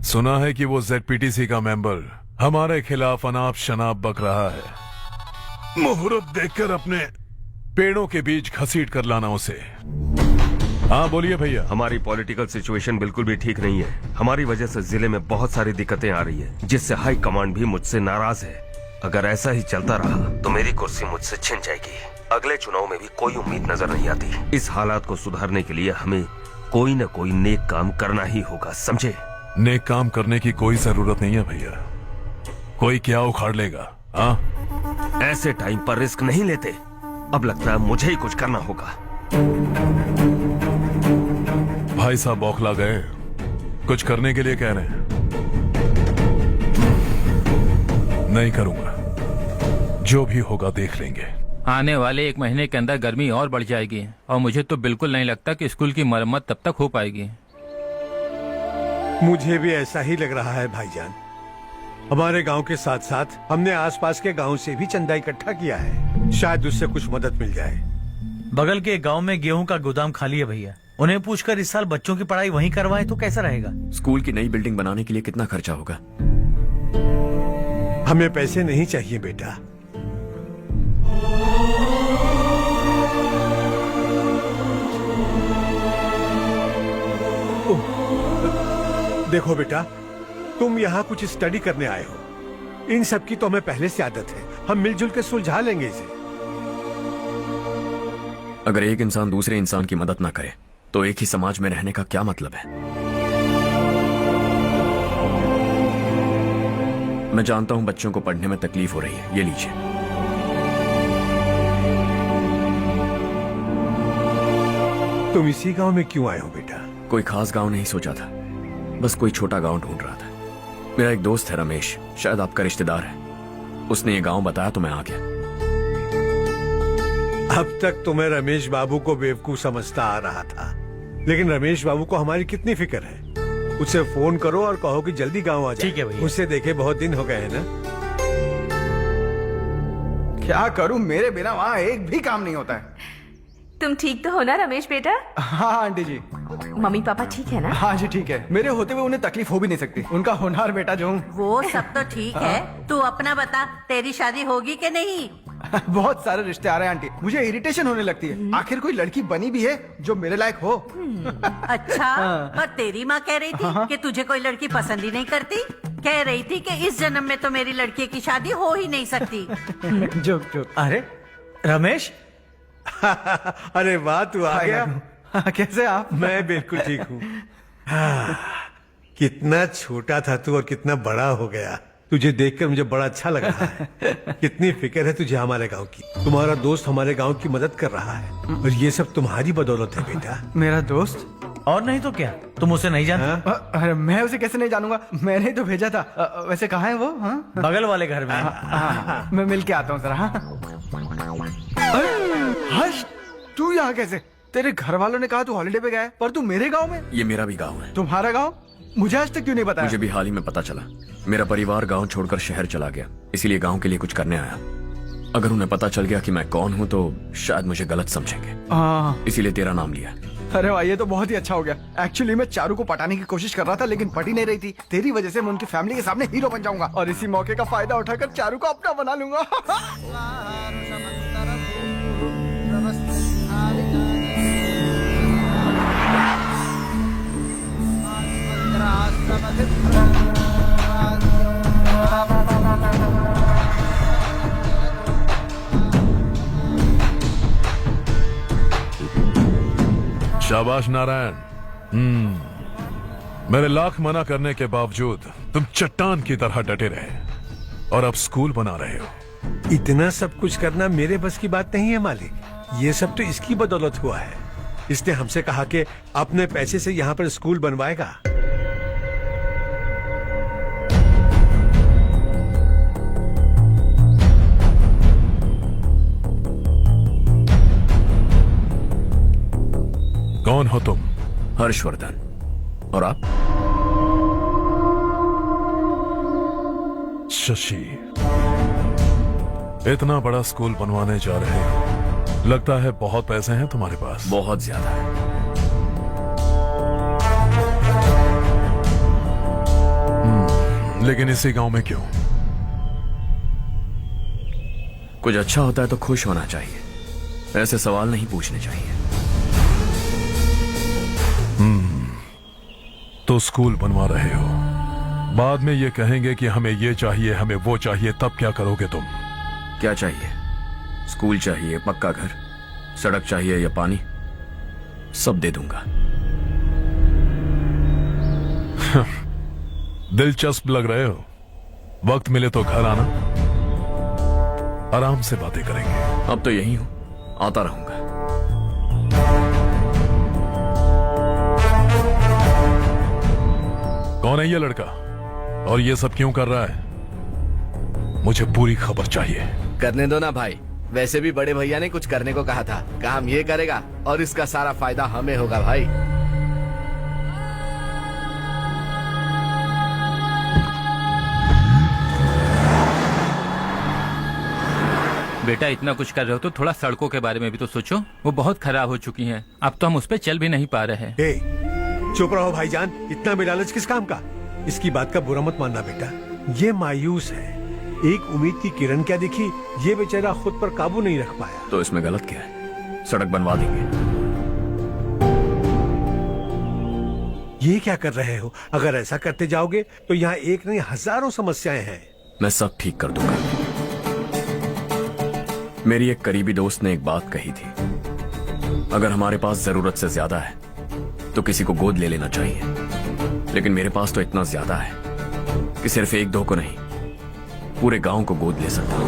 सुना है कि वो ZPTC का मेंबर हमारे खिलाफ अनाप शनाप बक रहा है। मुहूर्त देखकर अपने पेड़ों के बीच घसीट कर लाना उसे। हाँ बोलिए भैया। हमारी पॉलिटिकल सिचुएशन बिल्कुल भी ठीक नहीं है। हमारी वजह से जिले में बहुत सारी दिक्कतें आ रही है, जिससे हाई कमांड भी मुझसे नाराज है। अगर ऐसा ही चलता रहा तो मेरी कुर्सी मुझसे छिन जाएगी। अगले चुनाव में भी कोई उम्मीद नजर नहीं आती। इस हालात को सुधारने के लिए हमें कोई न कोई नेक काम करना ही होगा, समझे? नेक काम करने की कोई जरूरत नहीं है भैया। कोई क्या उखाड़ लेगा। हाँ, ऐसे टाइम पर रिस्क नहीं लेते। अब लगता है मुझे ही कुछ करना होगा। भाई साहब बौखला गए, कुछ करने के लिए कह रहे हैं। नहीं करूंगा, जो भी होगा देख लेंगे। आने वाले 1 महीने के अंदर गर्मी और बढ़ जाएगी और मुझे तो बिल्कुल नहीं लगता कि स्कूल की मरम्मत तब तक हो पाएगी। मुझे भी ऐसा ही लग रहा है भाईजान। हमारे गांव के साथ साथ हमने आसपास के गांव से भी चंदा इकट्ठा किया है, शायद उससे कुछ मदद मिल जाए। बगल के गांव में गेहूं का गोदाम खाली है भैया, उन्हें पूछकर इस साल बच्चों की पढ़ाई वहीं करवाएं तो कैसा रहेगा? स्कूल की नई बिल्डिंग बनाने के लिए कितना खर्चा होगा? हमें पैसे नहीं चाहिए बेटा। देखो बेटा, तुम यहाँ कुछ स्टडी करने आए हो। इन सब की तो हमें पहले से आदत है, हम मिलजुल के सुलझा लेंगे इसे। अगर एक इंसान दूसरे इंसान की मदद ना करे तो एक ही समाज में रहने का क्या मतलब है? मैं जानता हूं बच्चों को पढ़ने में तकलीफ हो रही है, ये लीजिए। तुम इसी गांव में क्यों आए हो बेटा? कोई खास गांव नहीं सोचा था, बस कोई छोटा गांव ढूंढ रहा था। मेरा एक दोस्त है रमेश, शायद आपका रिश्तेदार है, उसने ये गांव बताया तो मैं आ गया। अब तक तुम्हें रमेश बाबू को बेवकूफ समझता आ रहा था, लेकिन रमेश बाबू को हमारी कितनी फिक्र है। उसे फोन करो और कहो कि जल्दी गांव आ जाए। ठीक है भैया। उसे देखे बहुत दिन हो गए हैं ना। क्या करूं, मेरे बिना वहाँ एक भी काम नहीं होता है। तुम ठीक तो हो ना रमेश बेटा? हाँ आंटी जी। मम्मी पापा ठीक है ना? हाँ जी ठीक है, मेरे होते हुए उन्हें तकलीफ हो भी नहीं सकती। उनका होनहार बेटा जो हूँ। वो सब तो ठीक है, तू अपना बता, तेरी शादी होगी कि नहीं? बहुत सारे रिश्ते आ रहे हैं आंटी, मुझे इरिटेशन होने लगती है। आखिर कोई लड़की बनी भी है जो मेरे लायक हो। अच्छा, पर तेरी माँ कह रही थी कि तुझे कोई लड़की पसंद ही नहीं करती। कह रही थी कि इस जन्म में तो मेरी लड़की की शादी हो ही नहीं सकती। चुप चुप। अरे रमेश, अरे वाह, तू आ गया। कैसे आप? मैं बिल्कुल ठीक हूँ। कितना छोटा था तू और कितना बड़ा हो गया। तुझे देखकर मुझे बड़ा अच्छा लग रहा है। कितनी फिक्र है तुझे हमारे गांव की। तुम्हारा दोस्त हमारे गांव की मदद कर रहा है और ये सब तुम्हारी बदौलत है बेटा। मेरा दोस्त? और नहीं तो क्या, तुम उसे नहीं जानते? अरे मैं उसे कैसे नहीं जानूंगा, मैंने ही तो भेजा था। वैसे कहाँ है वो? हाँ? बगल वाले घर में। हाँ, मैं मिल के आता हूँ जरा। हर्ष, तू यहाँ कैसे? तेरे घर वालों ने कहा तू हॉलिडे पे गया है, पर तू मेरे गांव में। ये मेरा भी गांव है। तुम्हारा गांव? मुझे आज तक क्यों नहीं बताया? मुझे भी हाल ही में पता चला। मेरा परिवार गांव छोड़कर शहर चला गया, इसीलिए गांव के लिए कुछ करने आया। अगर उन्हें पता चल गया कि मैं कौन हूँ तो शायद मुझे गलत समझेंगे, इसीलिए तेरा नाम लिया। अरे वाह, ये तो बहुत ही अच्छा हो गया। एक्चुअली मैं चारू को पटाने की कोशिश कर रहा था, लेकिन पटी नहीं रही थी। तेरी वजह से मैं उनकी फैमिली के सामने हीरो बन जाऊंगा और इसी मौके का फायदा उठाकर चारू को अपना बना लूंगा। शाबाश नारायण। मेरे लाख मना करने के बावजूद तुम चट्टान की तरह डटे रहे और अब स्कूल बना रहे हो। इतना सब कुछ करना मेरे बस की बात नहीं है मालिक। ये सब तो इसकी बदौलत हुआ है। इसने हमसे कहा कि अपने पैसे से यहाँ पर स्कूल बनवाएगा। कौन हो तुम? हर्षवर्धन। और आप? शशि। इतना बड़ा स्कूल बनवाने जा रहे हो, लगता है बहुत पैसे हैं तुम्हारे पास। बहुत ज्यादा है। लेकिन इसी गांव में क्यों? कुछ अच्छा होता है तो खुश होना चाहिए, ऐसे सवाल नहीं पूछने चाहिए। तो स्कूल बनवा रहे हो, बाद में ये कहेंगे कि हमें ये चाहिए, हमें वो चाहिए, तब क्या करोगे तुम? क्या चाहिए? स्कूल चाहिए, पक्का घर, सड़क चाहिए या पानी, सब दे दूंगा। दिलचस्प लग रहे हो। वक्त मिले तो घर आना, आराम से बातें करेंगे। अब तो यही हूं, आता रहूंगा। कौन है ये लड़का और ये सब क्यों कर रहा है? मुझे पूरी खबर चाहिए। करने दो ना भाई, वैसे भी बड़े भैया ने कुछ करने को कहा था, काम ये करेगा और इसका सारा फायदा हमें होगा भाई। बेटा इतना कुछ कर रहे हो तो थोड़ा सड़कों के बारे में भी तो सोचो, वो बहुत खराब हो चुकी हैं। अब तो हम उस पर चल भी नहीं पा रहे हैं। चुप रहो भाईजान, इतना बेलालच किस काम का? इसकी बात का बुरा मत मानना बेटा, ये मायूस है। एक उम्मीद की किरण क्या दिखी, ये बेचारा खुद पर काबू नहीं रख पाया। तो इसमें गलत क्या है? सड़क बनवा देंगे। ये क्या कर रहे हो? अगर ऐसा करते जाओगे तो यहाँ एक नहीं हजारों समस्याएं हैं। मैं सब ठीक कर दूंगा। मेरी एक करीबी दोस्त ने एक बात कही थी, अगर हमारे पास जरूरत से ज्यादा है तो किसी को गोद ले लेना चाहिए। लेकिन मेरे पास तो इतना ज्यादा है कि सिर्फ एक दो को नहीं, पूरे गांव को गोद ले सकता हूं।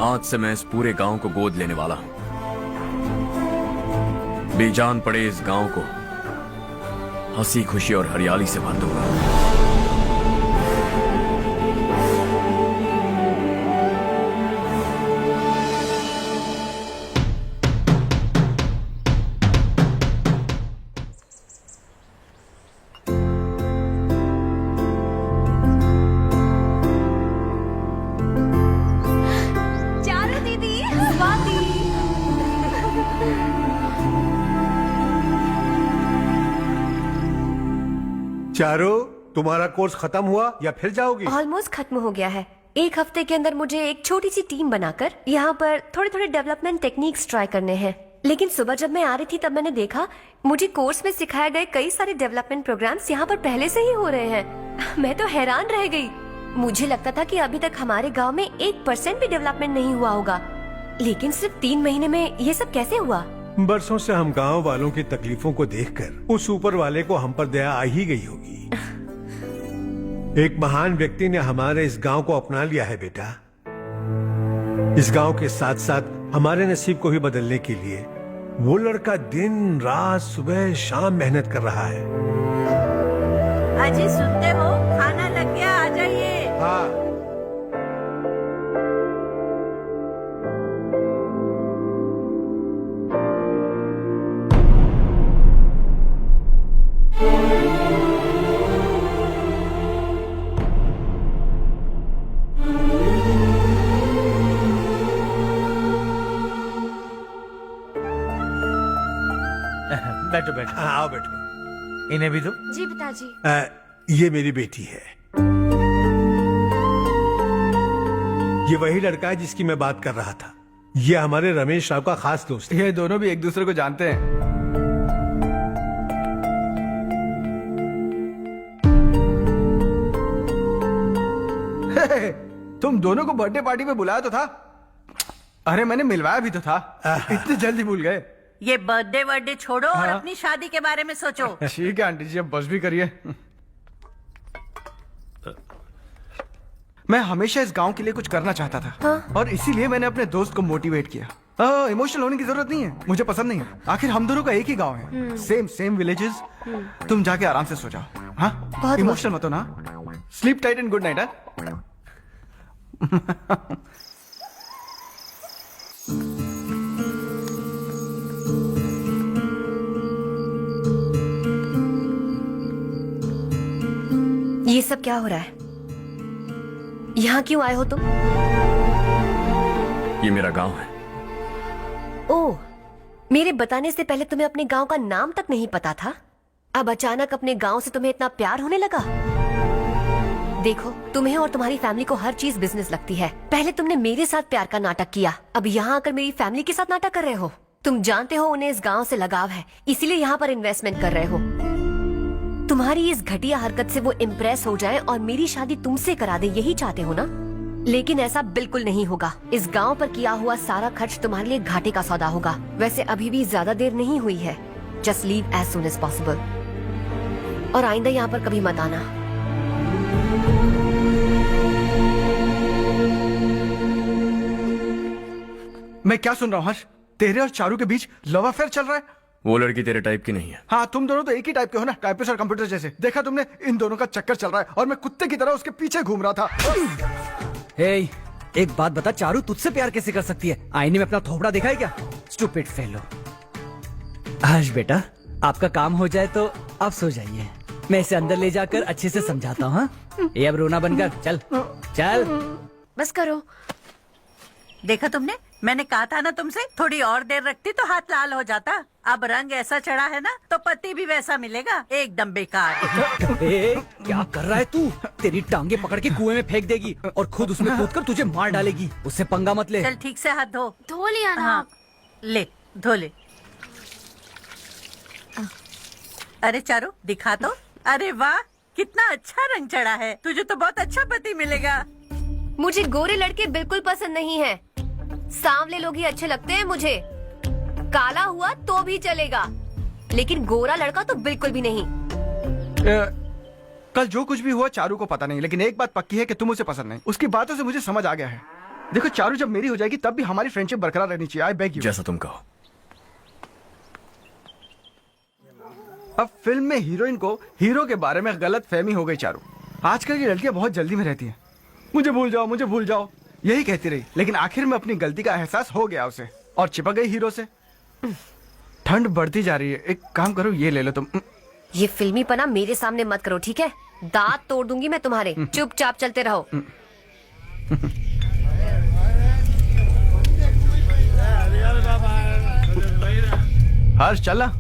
आज से मैं इस पूरे गांव को गोद लेने वाला हूं। बेजान पड़े इस गांव को हंसी खुशी और हरियाली से भर दूंगा। चारो, तुम्हारा कोर्स खत्म हुआ या फिर जाओगी? ऑलमोस्ट खत्म हो गया है। एक हफ्ते के अंदर मुझे एक छोटी सी टीम बनाकर यहाँ पर थोड़े थोड़े डेवलपमेंट टेक्निक्स ट्राई करने हैं। लेकिन सुबह जब मैं आ रही थी तब मैंने देखा मुझे कोर्स में सिखाए गए कई सारे डेवलपमेंट प्रोग्राम्स यहाँ पर पहले से ही हो रहे हैं। मैं तो हैरान रह गई। मुझे लगता था कि अभी तक हमारे गाँव में 1% भी डेवलपमेंट नहीं हुआ होगा, लेकिन सिर्फ 3 महीने में ये सब कैसे हुआ? बरसों से हम गांव वालों की तकलीफों को देखकर उस ऊपर वाले को हम पर दया आ ही गई होगी। एक महान व्यक्ति ने हमारे इस गांव को अपना लिया है बेटा। इस गांव के साथ साथ हमारे नसीब को भी बदलने के लिए वो लड़का दिन रात सुबह शाम मेहनत कर रहा है। अजी सुनते हो, खाना लग गया, आ जाइए। हाँ। बैठो बैठो। आओ बैठो। इन्हें भी दो। जी पिताजी। ये मेरी बेटी है। ये वही लड़का है जिसकी मैं बात कर रहा था। ये हमारे रमेश राव का खास दोस्त है। ये दोनों भी एक दूसरे को जानते हैं। तुम दोनों को बर्थडे पार्टी में बुलाया तो था। अरे मैंने मिलवाया भी तो था। इतनी जल्दी भूल गए। ये बर्थडे वर्डे छोड़ो और अपनी शादी के बारे में सोचो। ठीक है आंटी जी, अब बस भी करिए। मैं हमेशा इस गांव के लिए कुछ करना चाहता था। और इसीलिए मैंने अपने दोस्त को मोटिवेट किया। इमोशनल होने की जरूरत नहीं है, मुझे पसंद नहीं है। आखिर हम दोनों का एक ही गांव है, सेम विलेजेस। तुम जाके आराम से सो जाओ। हाँ, इमोशनल मत हो ना। Sleep tight and good night. ये सब क्या हो रहा है? यहाँ क्यों आए हो तुम? ये मेरा गांव है। ओह, मेरे बताने से पहले तुम्हें अपने गांव का नाम तक नहीं पता था? अब अचानक अपने गांव से तुम्हें इतना प्यार होने लगा? देखो, तुम्हें और तुम्हारी फैमिली को हर चीज बिजनेस लगती है। पहले तुमने मेरे साथ प्यार का नाटक किया, अब यहाँ आकर मेरी फैमिली के साथ नाटक कर रहे हो। तुम जानते हो उन्हें इस गांव से लगाव है, इसीलिए यहाँ पर इन्वेस्टमेंट कर रहे हो। तुम्हारी इस घटिया हरकत से वो इम्प्रेस हो जाए और मेरी शादी तुमसे करा दे, यही चाहते हो ना? लेकिन ऐसा बिल्कुल नहीं होगा। इस गांव पर किया हुआ सारा खर्च तुम्हारे लिए घाटे का सौदा होगा। वैसे अभी भी ज्यादा देर नहीं हुई है। Just leave as soon as possible. और आइंदा यहाँ पर कभी मत आना। मैं क्या सुन रहा हूँ हर्ष? तेरे और चारू के बीच लव अफेयर चल रहा है? वो लड़की तेरे टाइप की नहीं है। हाँ, तुम दोनों तो एक ही टाइप के हो ना, टाइपिस्ट और कंप्यूटर जैसे। देखा तुमने, इन दोनों का चक्कर चल रहा है और मैं कुत्ते की तरह उसके पीछे घूम रहा था। हे, एक बात बता, चारू तुझसे प्यार कैसे कर सकती है? आईने में अपना थोपड़ा देखा है क्या? Stupid fellow. हर्ष बेटा, आपका काम हो जाए तो आप सो जाइए, मैं इसे अंदर ले जाकर अच्छे से समझाता हूँ। ये अब रोना बनकर चल चल। बस करो। देखा तुमने, मैंने कहा था ना तुमसे, थोड़ी और देर रखती तो हाथ लाल हो जाता। अब रंग ऐसा चढ़ा है ना तो पति भी वैसा मिलेगा, एकदम बेकार। ए, क्या कर रहा है तू? तेरी टांगे पकड़ के कुएं में फेंक देगी और खुद उसमें कूदकर तुझे मार डालेगी। उससे पंगा मत ले। चल ठीक से हाथ धो। धो लिया ना। हाँ, ले धो ले। अरे चारू दिखा तो। अरे वाह, कितना अच्छा रंग चढ़ा है। तुझे तो बहुत अच्छा पति मिलेगा। मुझे गोरे लड़के बिल्कुल पसंद नहीं है, सांवले लोग ही अच्छे लगते हैं मुझे। काला हुआ तो भी चलेगा, लेकिन गोरा लड़का तो बिल्कुल भी नहीं। कल जो कुछ भी हुआ चारू को पता नहीं, लेकिन एक बात पक्की है कि तुम उसे पसंद नहीं। उसकी बातों से मुझे समझ आ गया है। देखो चारू जब मेरी हो जाएगी तब भी हमारी फ्रेंडशिप बरकरार रहनी चाहिए। I beg you. जैसा तुम कहो। अब फिल्म में हीरोइन को हीरो के बारे में गलत फहमी हो गई चारू। आजकल की लड़कियां बहुत जल्दी में रहती हैं। मुझे भूल जाओ, मुझे भूल जाओ, यही कहती रही, लेकिन आखिर में अपनी गलती का एहसास हो गया उसे और चिपक गई हीरो से। ठंड बढ़ती जा रही है, एक काम करो, ये ले लो तुम। ये फिल्मी पना मेरे सामने मत करो, ठीक है? दांत तोड़ दूंगी मैं तुम्हारे। चुपचाप चलते रहो। हर्ष चला।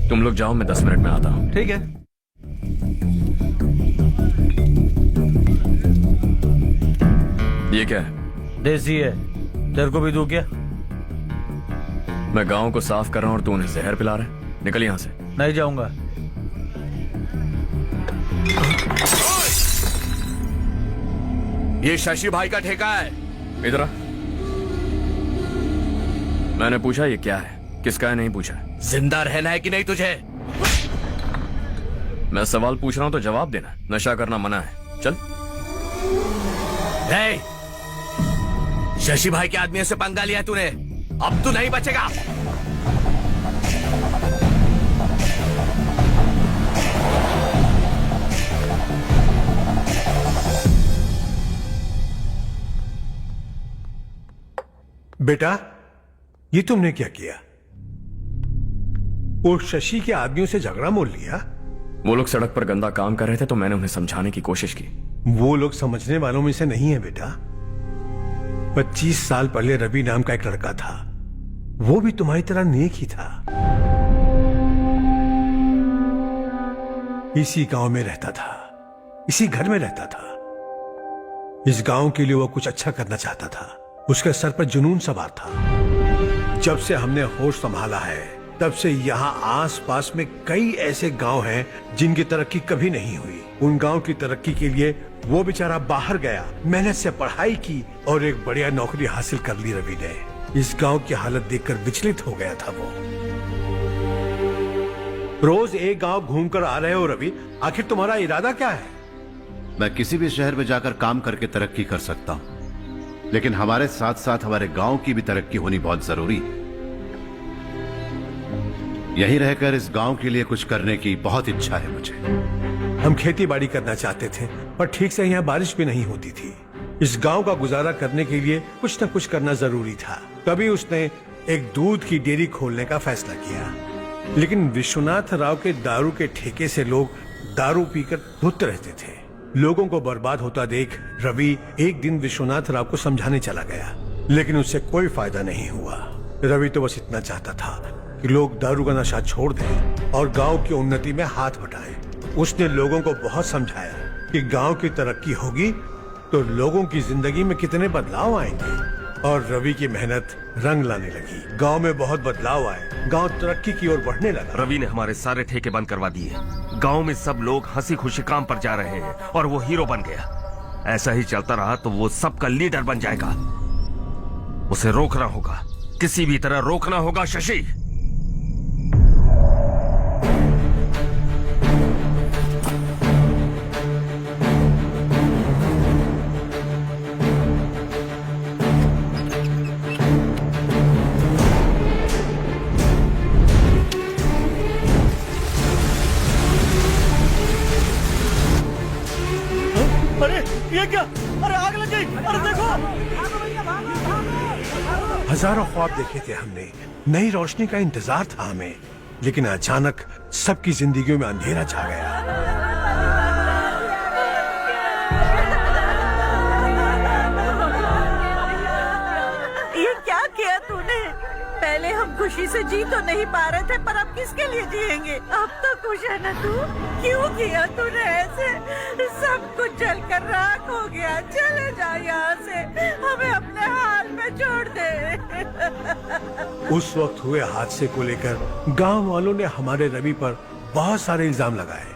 तुम लोग जाओ, मैं 10 मिनट में आता हूँ। ठीक है। ये क्या है? देसी है, तेरे को भी दूं क्या? मैं गांव को साफ कर रहा हूँ और तू उन्हें जहर पिला रहा है। निकल यहाँ से। नहीं जाऊंगा। ये शशि भाई का ठेका है। इधर आ। मैंने पूछा ये क्या है, किसका है नहीं पूछा। जिंदा रहना है कि नहीं तुझे? मैं सवाल पूछ रहा हूं तो जवाब देना। नशा करना मना है। चल। शशि भाई के आदमियों से पंगा लिया तूने, अब तू नहीं बचेगा। बेटा, ये तुमने क्या किया? वो शशि के आदमियों से झगड़ा मोल लिया? वो लोग सड़क पर गंदा काम कर रहे थे तो मैंने उन्हें समझाने की कोशिश की। वो लोग समझने वालों में से नहीं है बेटा। 25 साल पहले रवि नाम का एक लड़का था, वो भी तुम्हारी तरह नेक ही था। इसी गांव में रहता था, इसी घर में रहता था। इस गांव के लिए वो कुछ अच्छा करना चाहता था। उसके सर पर जुनून सवार था। जब से हमने होश संभाला है तब से यहाँ आस पास में कई ऐसे गांव हैं जिनकी तरक्की कभी नहीं हुई। उन गांव की तरक्की के लिए वो बेचारा बाहर गया, मेहनत से पढ़ाई की और एक बढ़िया नौकरी हासिल कर ली रवि ने। इस गांव की हालत देखकर विचलित हो गया था वो। रोज एक गांव घूमकर आ रहे हो रवि, आखिर तुम्हारा इरादा क्या है? मैं किसी भी शहर में जाकर काम करके तरक्की कर सकता हूं, लेकिन हमारे साथ साथ हमारे गांव की भी तरक्की होनी बहुत जरूरी है। यहीं रहकर इस गांव के लिए कुछ करने की बहुत इच्छा है मुझे। हम खेती बाड़ी करना चाहते थे, पर ठीक से यहाँ बारिश भी नहीं होती थी। इस गांव का गुजारा करने के लिए कुछ न कुछ करना जरूरी था। तभी उसने एक दूध की डेयरी खोलने का फैसला किया। लेकिन विश्वनाथ राव के दारू के ठेके से लोग दारू पीकर धुत रहते थे। लोगों को बर्बाद होता देख रवि एक दिन विश्वनाथ राव को समझाने चला गया, लेकिन उससे कोई फायदा नहीं हुआ। रवि तो बस इतना चाहता था कि लोग दारू का नशा छोड़ दें और गांव की उन्नति में हाथ बटाएं। उसने लोगों को बहुत समझाया कि गांव की तरक्की होगी तो लोगों की जिंदगी में कितने बदलाव आएंगे, और रवि की मेहनत रंग लाने लगी। गांव में बहुत बदलाव आए, गांव तरक्की की ओर बढ़ने लगा। रवि ने हमारे सारे ठेके बंद करवा दिए। गांव में सब लोग हंसी खुशी काम पर जा रहे हैं और वो हीरो बन गया। ऐसा ही चलता रहा तो वो सबका लीडर बन जाएगा। उसे रोकना होगा, किसी भी तरह रोकना होगा शशि। हजारों ख्वाब देखे थे हमने, नई रोशनी का इंतजार था हमें, लेकिन अचानक सबकी जिंदगियों में अंधेरा छा गया। ये क्या किया तूने? पहले हम खुशी से जी तो नहीं पा रहे थे, पर अब किसके लिए जिएंगे? अब तो खुश है ना तू? क्यों किया तूने ऐसे? सब कुछ जलकर राख हो गया। चले जा यहाँ से, हमें अपने हाल में छोड़ दे। उस वक्त हुए हादसे को लेकर गांव वालों ने हमारे रवि पर बहुत सारे इल्जाम लगाए।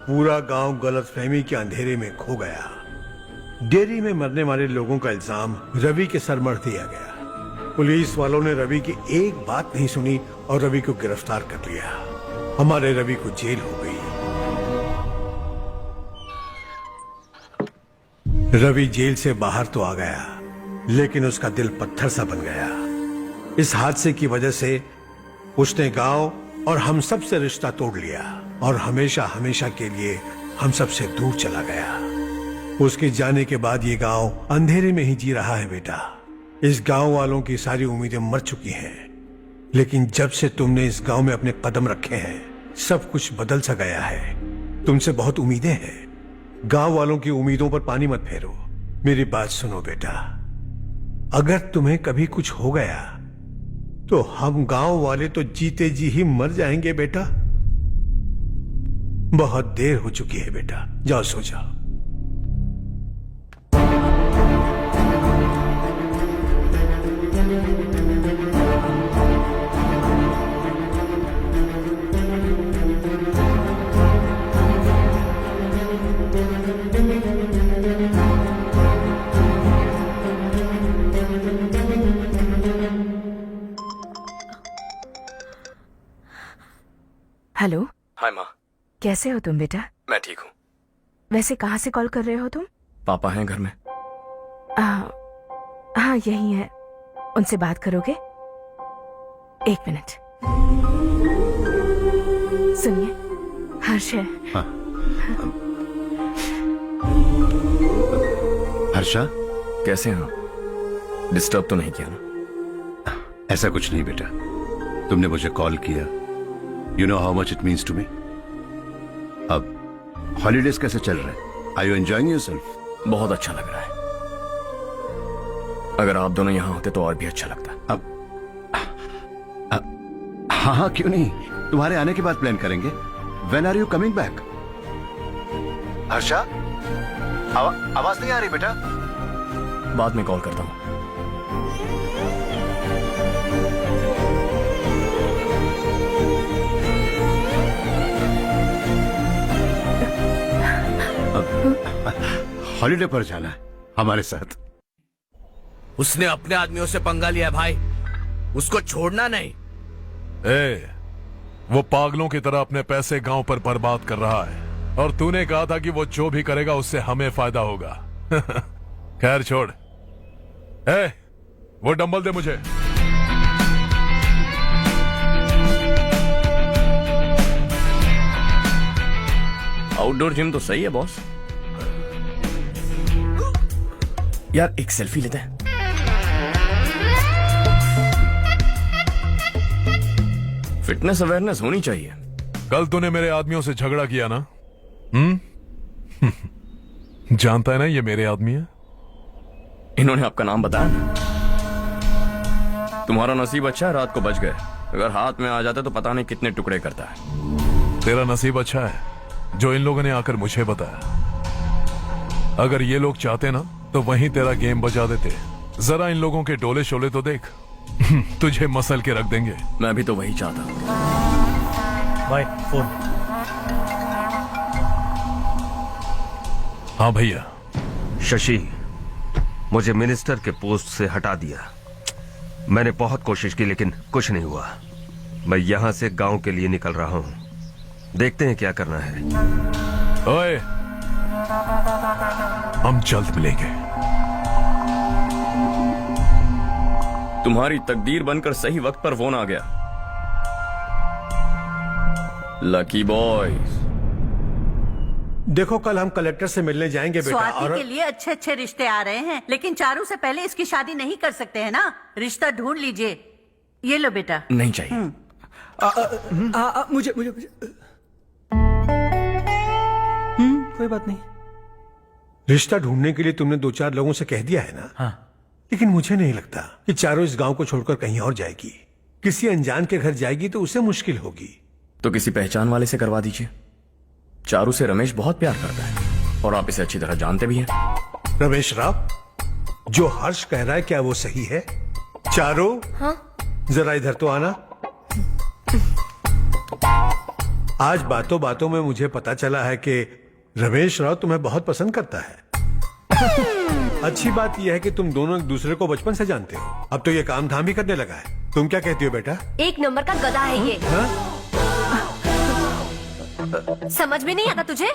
पूरा गांव गलतफहमी के अंधेरे में खो गया। डेयरी में मरने वाले लोगों का इल्जाम रवि के सर मढ़ दिया गया। पुलिस वालों ने रवि की एक बात नहीं सुनी और रवि को गिरफ्तार कर लिया। हमारे रवि को जेल हो गई। रवि जेल से बाहर तो आ गया, लेकिन उसका दिल पत्थर सा बन गया। इस हादसे की वजह से उसने गांव और हम सब से रिश्ता तोड़ लिया और हमेशा हमेशा के लिए हम सब से दूर चला गया। उसके जाने के बाद ये गांव अंधेरे में ही जी रहा है बेटा। इस गांव वालों की सारी उम्मीदें मर चुकी हैं, लेकिन जब से तुमने इस गांव में अपने कदम रखे हैं, सब कुछ बदल सा गया है। तुमसे बहुत उम्मीदें हैं। गांव वालों की उम्मीदों पर पानी मत फेरो। मेरी बात सुनो बेटा, अगर तुम्हें कभी कुछ हो गया तो हम गांव वाले तो जीते जी ही मर जाएंगे बेटा। बहुत देर हो चुकी है बेटा, जाओ सो जाओ। हेलो। हाय माँ। कैसे हो तुम बेटा? मैं ठीक हूँ। वैसे कहाँ से कॉल कर रहे हो तुम? पापा हैं घर में। हाँ यही है। उनसे बात करोगे? एक मिनट सुनिए, हर्ष है। हाँ। हर्षा, कैसे हैं? डिस्टर्ब तो नहीं किया ना? ऐसा कुछ नहीं बेटा, तुमने मुझे कॉल किया। You know how much it means to me. अब हॉलीडेज कैसे चल रहे हैं? Are you enjoying yourself? बहुत अच्छा लग रहा है। अगर आप दोनों यहाँ होते तो और भी अच्छा लगता। अब हाँ हाँ क्यों नहीं, तुम्हारे आने के बाद प्लान करेंगे। When are you coming back? Harsha, आवाज नहीं आ रही बेटा। बाद में कॉल करता हूँ। हॉलीडे पर जाना है हमारे साथ। उसने अपने आदमियों से पंगा लिया भाई, उसको छोड़ना नहीं। वो पागलों की तरह अपने पैसे गांव पर बर्बाद कर रहा है, और तूने कहा था कि वो जो भी करेगा उससे हमें फायदा होगा। खैर छोड़। वो डंबल दे मुझे। आउटडोर जिम तो सही है बॉस। यार एक सेल्फी लेते हैं। फिटनेस अवेयरनेस होनी चाहिए। कल तूने मेरे आदमियों से झगड़ा किया ना? जानता है ना ये मेरे आदमी है। इन्होंने आपका नाम बताया ना? तुम्हारा नसीब अच्छा है, रात को बच गए। अगर हाथ में आ जाते तो पता नहीं कितने टुकड़े करता है। तेरा नसीब अच्छा है जो इन लोगों ने आकर मुझे बताया। अगर ये लोग चाहते ना तो वहीं तेरा गेम बजा देते। जरा इन लोगों के डोले शोले तो देख। तुझे मसल के रख देंगे। मैं भी तो वही चाहता। By phone. हाँ भैया। शशि, मुझे मिनिस्टर के पोस्ट से हटा दिया। मैंने बहुत कोशिश की लेकिन कुछ नहीं हुआ। मैं यहां से गांव के लिए निकल रहा हूं। देखते हैं क्या करना है। ओए, हम जल्द मिलेंगे। तुम्हारी तकदीर बनकर सही वक्त पर फोन आ गया। लकी बॉयज, देखो कल हम कलेक्टर से मिलने जाएंगे बेटा। स्वाति और के लिए अच्छे अच्छे रिश्ते आ रहे हैं, लेकिन चारू से पहले इसकी शादी नहीं कर सकते हैं ना। रिश्ता ढूंढ लीजिए। ये लो बेटा। नहीं चाहिए। मुझे कोई बात नहीं। रिश्ता ढूंढने के लिए तुमने 2-4 लोगों से कह दिया है ना? हाँ। लेकिन मुझे नहीं लगता कि चारों इस गांव को छोड़कर कहीं और जाएगी। किसी अनजान के घर जाएगी तो उसे मुश्किल होगी। तो किसी पहचान वाले से करवा दीजिए। चारू से रमेश बहुत प्यार करता है और आप इसे अच्छी तरह जानते भी हैं। रमेश राव, जो हर्ष कह रहा है क्या वो सही है? चारू, हाँ? जरा इधर तो आना। आज बातों बातों में मुझे पता चला है कि रमेश राव तुम्हें बहुत पसंद करता है। अच्छी बात यह है कि तुम दोनों एक दूसरे को बचपन से जानते हो। अब तो ये काम धाम भी करने लगा है। तुम क्या कहती हो बेटा? एक नंबर का गधा है ये। समझ में नहीं आता तुझे?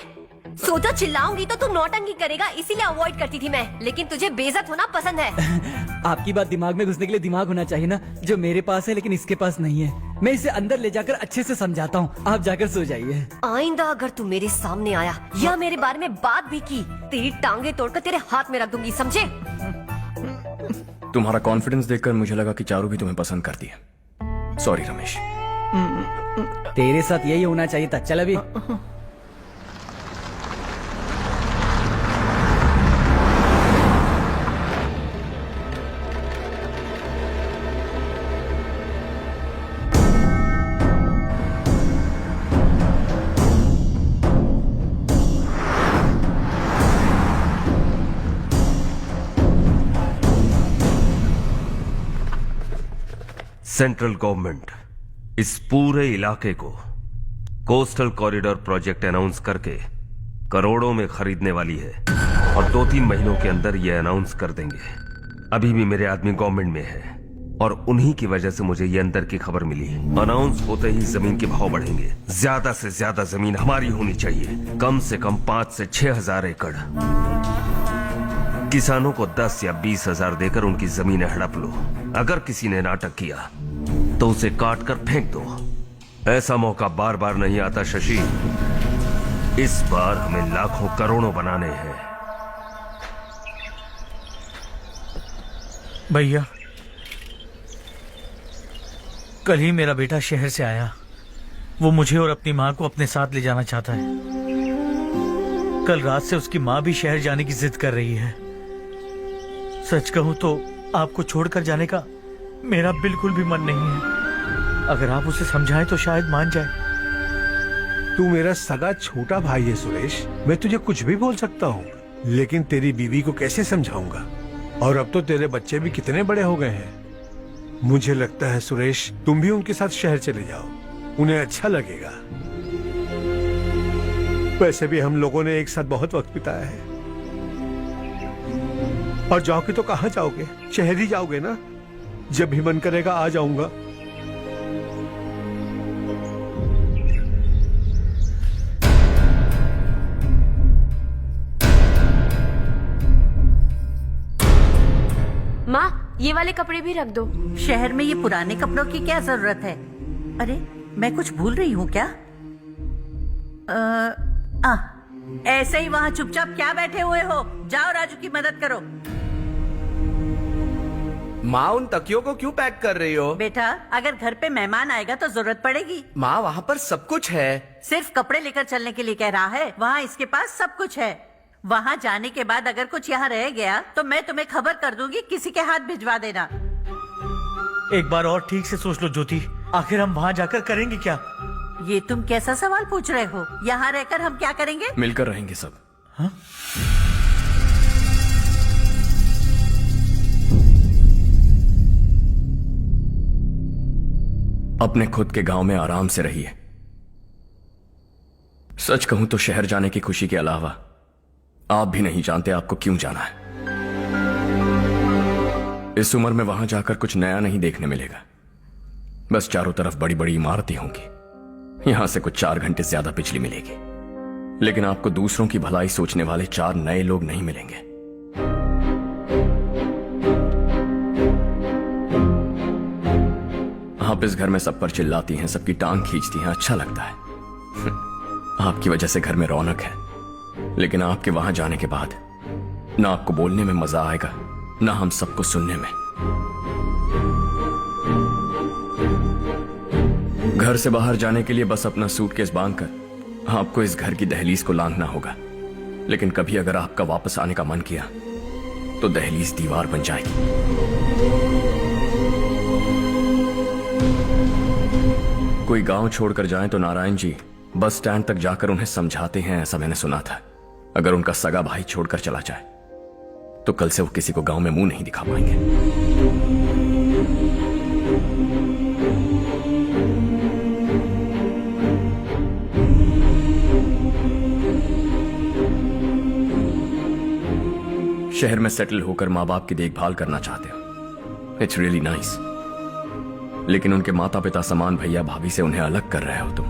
सोचा चिल्लाऊंगी तो तू नौटंकी करेगा, इसीलिए अवॉइड करती थी मैं। लेकिन तुझे बेइज्जत होना पसंद है। आपकी बात दिमाग में घुसने के लिए दिमाग होना चाहिए ना, जो मेरे पास है लेकिन इसके पास नहीं है। मैं इसे अंदर ले जाकर अच्छे से समझाता हूँ। आप जाकर सो जाइए। आइंदा अगर तू मेरे सामने आया या मेरे बारे में बात भी की, तेरी टांगे तोड़कर तेरे हाथ में रख दूंगी, समझे? तुम्हारा कॉन्फिडेंस देखकर मुझे लगा कि चारू भी तुम्हें पसंद करती है। सॉरी रमेश। तेरे साथ यही होना चाहिए था। चल अभी। सेंट्रल गवर्नमेंट इस पूरे इलाके को कोस्टल कॉरिडोर प्रोजेक्ट अनाउंस करके करोड़ों में खरीदने वाली है और 2-3 महीनों के अंदर ये अनाउंस कर देंगे। अभी भी मेरे आदमी गवर्नमेंट में है और उन्हीं की वजह से मुझे ये अंदर की खबर मिली है। अनाउंस होते ही जमीन के भाव बढ़ेंगे। ज्यादा से ज्यादा जमीन हमारी होनी चाहिए, कम से कम 5 से 6 हजार एकड़। किसानों को 10 या 20 हजार देकर उनकी जमीनें हड़प लो। अगर किसी ने नाटक किया तो उसे काट कर फेंक दो। ऐसा मौका बार बार नहीं आता शशि। इस बार हमें लाखों करोड़ों बनाने हैं। भैया, कल ही मेरा बेटा शहर से आया। वो मुझे और अपनी माँ को अपने साथ ले जाना चाहता है। कल रात से उसकी माँ भी शहर जाने की जिद कर रही है। सच कहूं तो आपको छोड़कर जाने का मेरा बिल्कुल भी मन नहीं है। अगर आप उसे समझाएं तो शायद मान जाए। तू मेरा सगा छोटा भाई है सुरेश, मैं तुझे कुछ भी बोल सकता हूँ, लेकिन तेरी बीवी को कैसे समझाऊंगा? और अब तो तेरे बच्चे भी कितने बड़े हो गए हैं। मुझे लगता है सुरेश, तुम भी उनके साथ शहर चले जाओ, उन्हें अच्छा लगेगा। वैसे भी हम लोगों ने एक साथ बहुत वक्त बिताया है। और जाओगे तो कहाँ जाओगे? शहर ही जाओगे ना? जब भी मन करेगा आ जाऊंगा। माँ, ये वाले कपड़े भी रख दो। शहर में ये पुराने कपड़ों की क्या जरूरत है? अरे, मैं कुछ भूल रही हूँ क्या? ऐसे ही वहाँ चुपचाप क्या बैठे हुए हो? जाओ राजू की मदद करो। माँ, उन तकियों को क्यों पैक कर रही हो? बेटा, अगर घर पे मेहमान आएगा तो जरूरत पड़ेगी। माँ, वहाँ पर सब कुछ है। सिर्फ कपड़े लेकर चलने के लिए कह रहा है। वहाँ इसके पास सब कुछ है। वहाँ जाने के बाद अगर कुछ यहाँ रह गया तो मैं तुम्हें खबर कर दूंगी, किसी के हाथ भिजवा देना। एक बार और ठीक से सोच लो ज्योति, आखिर हम वहाँ जाकर करेंगे क्या? ये तुम कैसा सवाल पूछ रहे हो? यहाँ रहकर हम क्या करेंगे? मिलकर रहेंगे सब। हाँ? अपने खुद के गांव में आराम से रहिए। सच कहूं तो शहर जाने की खुशी के अलावा आप भी नहीं जानते आपको क्यों जाना है। इस उम्र में वहां जाकर कुछ नया नहीं देखने मिलेगा। बस चारों तरफ बड़ी बड़ी इमारतें होंगी। यहां से कुछ 4 घंटे ज्यादा बिजली मिलेगी, लेकिन आपको दूसरों की भलाई सोचने वाले 4 नए लोग नहीं मिलेंगे। आप इस घर में सब पर चिल्लाती हैं, सबकी टांग खींचती हैं, अच्छा लगता है। आपकी वजह से घर में रौनक है, लेकिन आपके वहां जाने के बाद ना आपको बोलने में मजा आएगा, ना हम सबको सुनने में। घर से बाहर जाने के लिए बस अपना सूटकेस बांधकर आपको इस घर की दहलीज को लांघना होगा। लेकिन कभी अगर आपका वापस आने का मन किया तो दहलीज दीवार बन जाएगी। कोई गांव छोड़कर जाए तो नारायण जी बस स्टैंड तक जाकर उन्हें समझाते हैं, ऐसा मैंने सुना था। अगर उनका सगा भाई छोड़कर चला जाए तो कल से वो किसी को गांव में मुंह नहीं दिखा पाएंगे। शहर में सेटल होकर माँ बाप की देखभाल करना चाहते हो, इट्स रियली नाइस। लेकिन उनके माता पिता समान भैया भाभी से उन्हें अलग कर रहे हो तुम।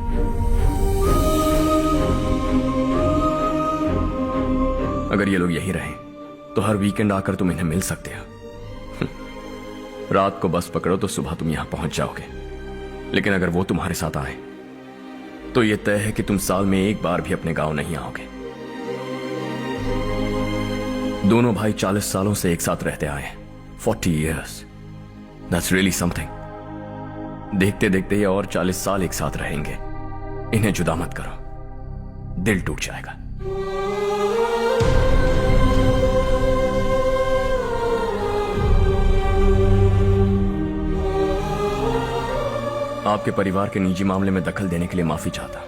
अगर ये लोग यही रहे तो हर वीकेंड आकर तुम इन्हें मिल सकते हो। रात को बस पकड़ो तो सुबह तुम यहां पहुंच जाओगे। लेकिन अगर वो तुम्हारे साथ आए तो ये तय है कि तुम साल में एक बार भी अपने गांव नहीं आओगे। दोनों भाई 40 सालों से एक साथ रहते आए हैं, 40 years। That's really something। देखते देखते ये और 40 साल एक साथ रहेंगे। इन्हें जुदा मत करो, दिल टूट जाएगा। आपके परिवार के निजी मामले में दखल देने के लिए माफी चाहता।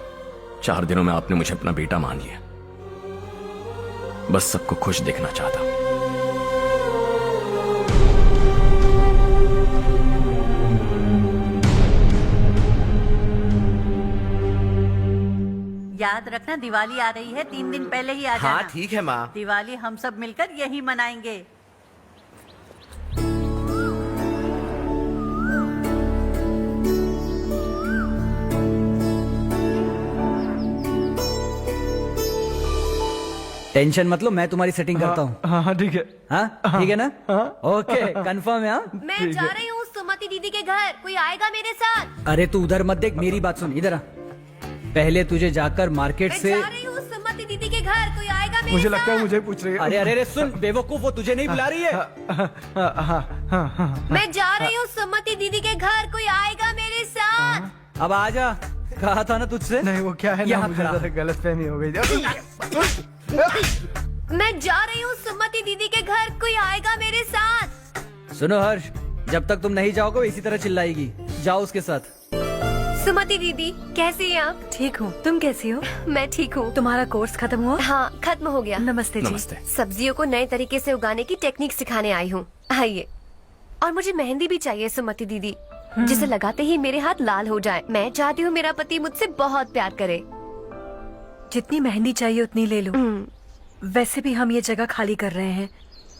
4 दिनों में आपने मुझे अपना बेटा मान लिया। बस सबको खुश देखना चाहता। याद रखना दिवाली आ रही है, 3 दिन पहले ही आ जाना। हाँ ठीक है माँ। दिवाली हम सब मिलकर यही मनाएंगे। टेंशन मत लो, मैं तुम्हारी सेटिंग करता हूँ। हाँ ठीक है। हाँ ठीक है ना? ओके कंफर्म है। हाँ मैं जा रही हूँ सुमति दीदी के घर, कोई आएगा मेरे साथ? अरे तू उधर मत देख, मेरी बात सुन, इधर आ। पहले तुझे जाकर मार्केट से। मैं जा रही हूँ सुमति दीदी के घर, कोई आएगा मेरे मुझे साथ? लगता है मुझे पूछ रही है। अरे अरे अरे सुन बेवकूफ, वो तुझे नहीं बुला रही है। मैं जा रही हूँ सुमति दीदी के घर, कोई आएगा मेरे साथ? अब आ जा, कहा था ना तुझसे। नहीं वो क्या है ना, यहाँ मुझे खड़ा। जरा गलतफहमी हो गई। मैं जा रही हूँ सुमति दीदी के घर, कोई आएगा मेरे साथ? सुनो हर्ष, जब तक तुम नहीं जाओगे वो इसी तरह चिल्लाएगी। जाओ उसके साथ। सुमति दीदी कैसी हैं आप? ठीक हूँ, तुम कैसी हो? मैं ठीक हूँ। तुम्हारा कोर्स खत्म हुआ? हाँ खत्म हो गया। नमस्ते जी। नमस्ते। सब्जियों को नए तरीके से उगाने की टेक्निक सिखाने आई हूँ। आइए। और मुझे मेहंदी भी चाहिए सुमति दीदी, जिसे लगाते ही मेरे हाथ लाल हो जाए। मैं चाहती हूँ मेरा पति मुझसे बहुत प्यार करे। जितनी मेहंदी चाहिए उतनी ले लो। वैसे भी हम ये जगह खाली कर रहे हैं।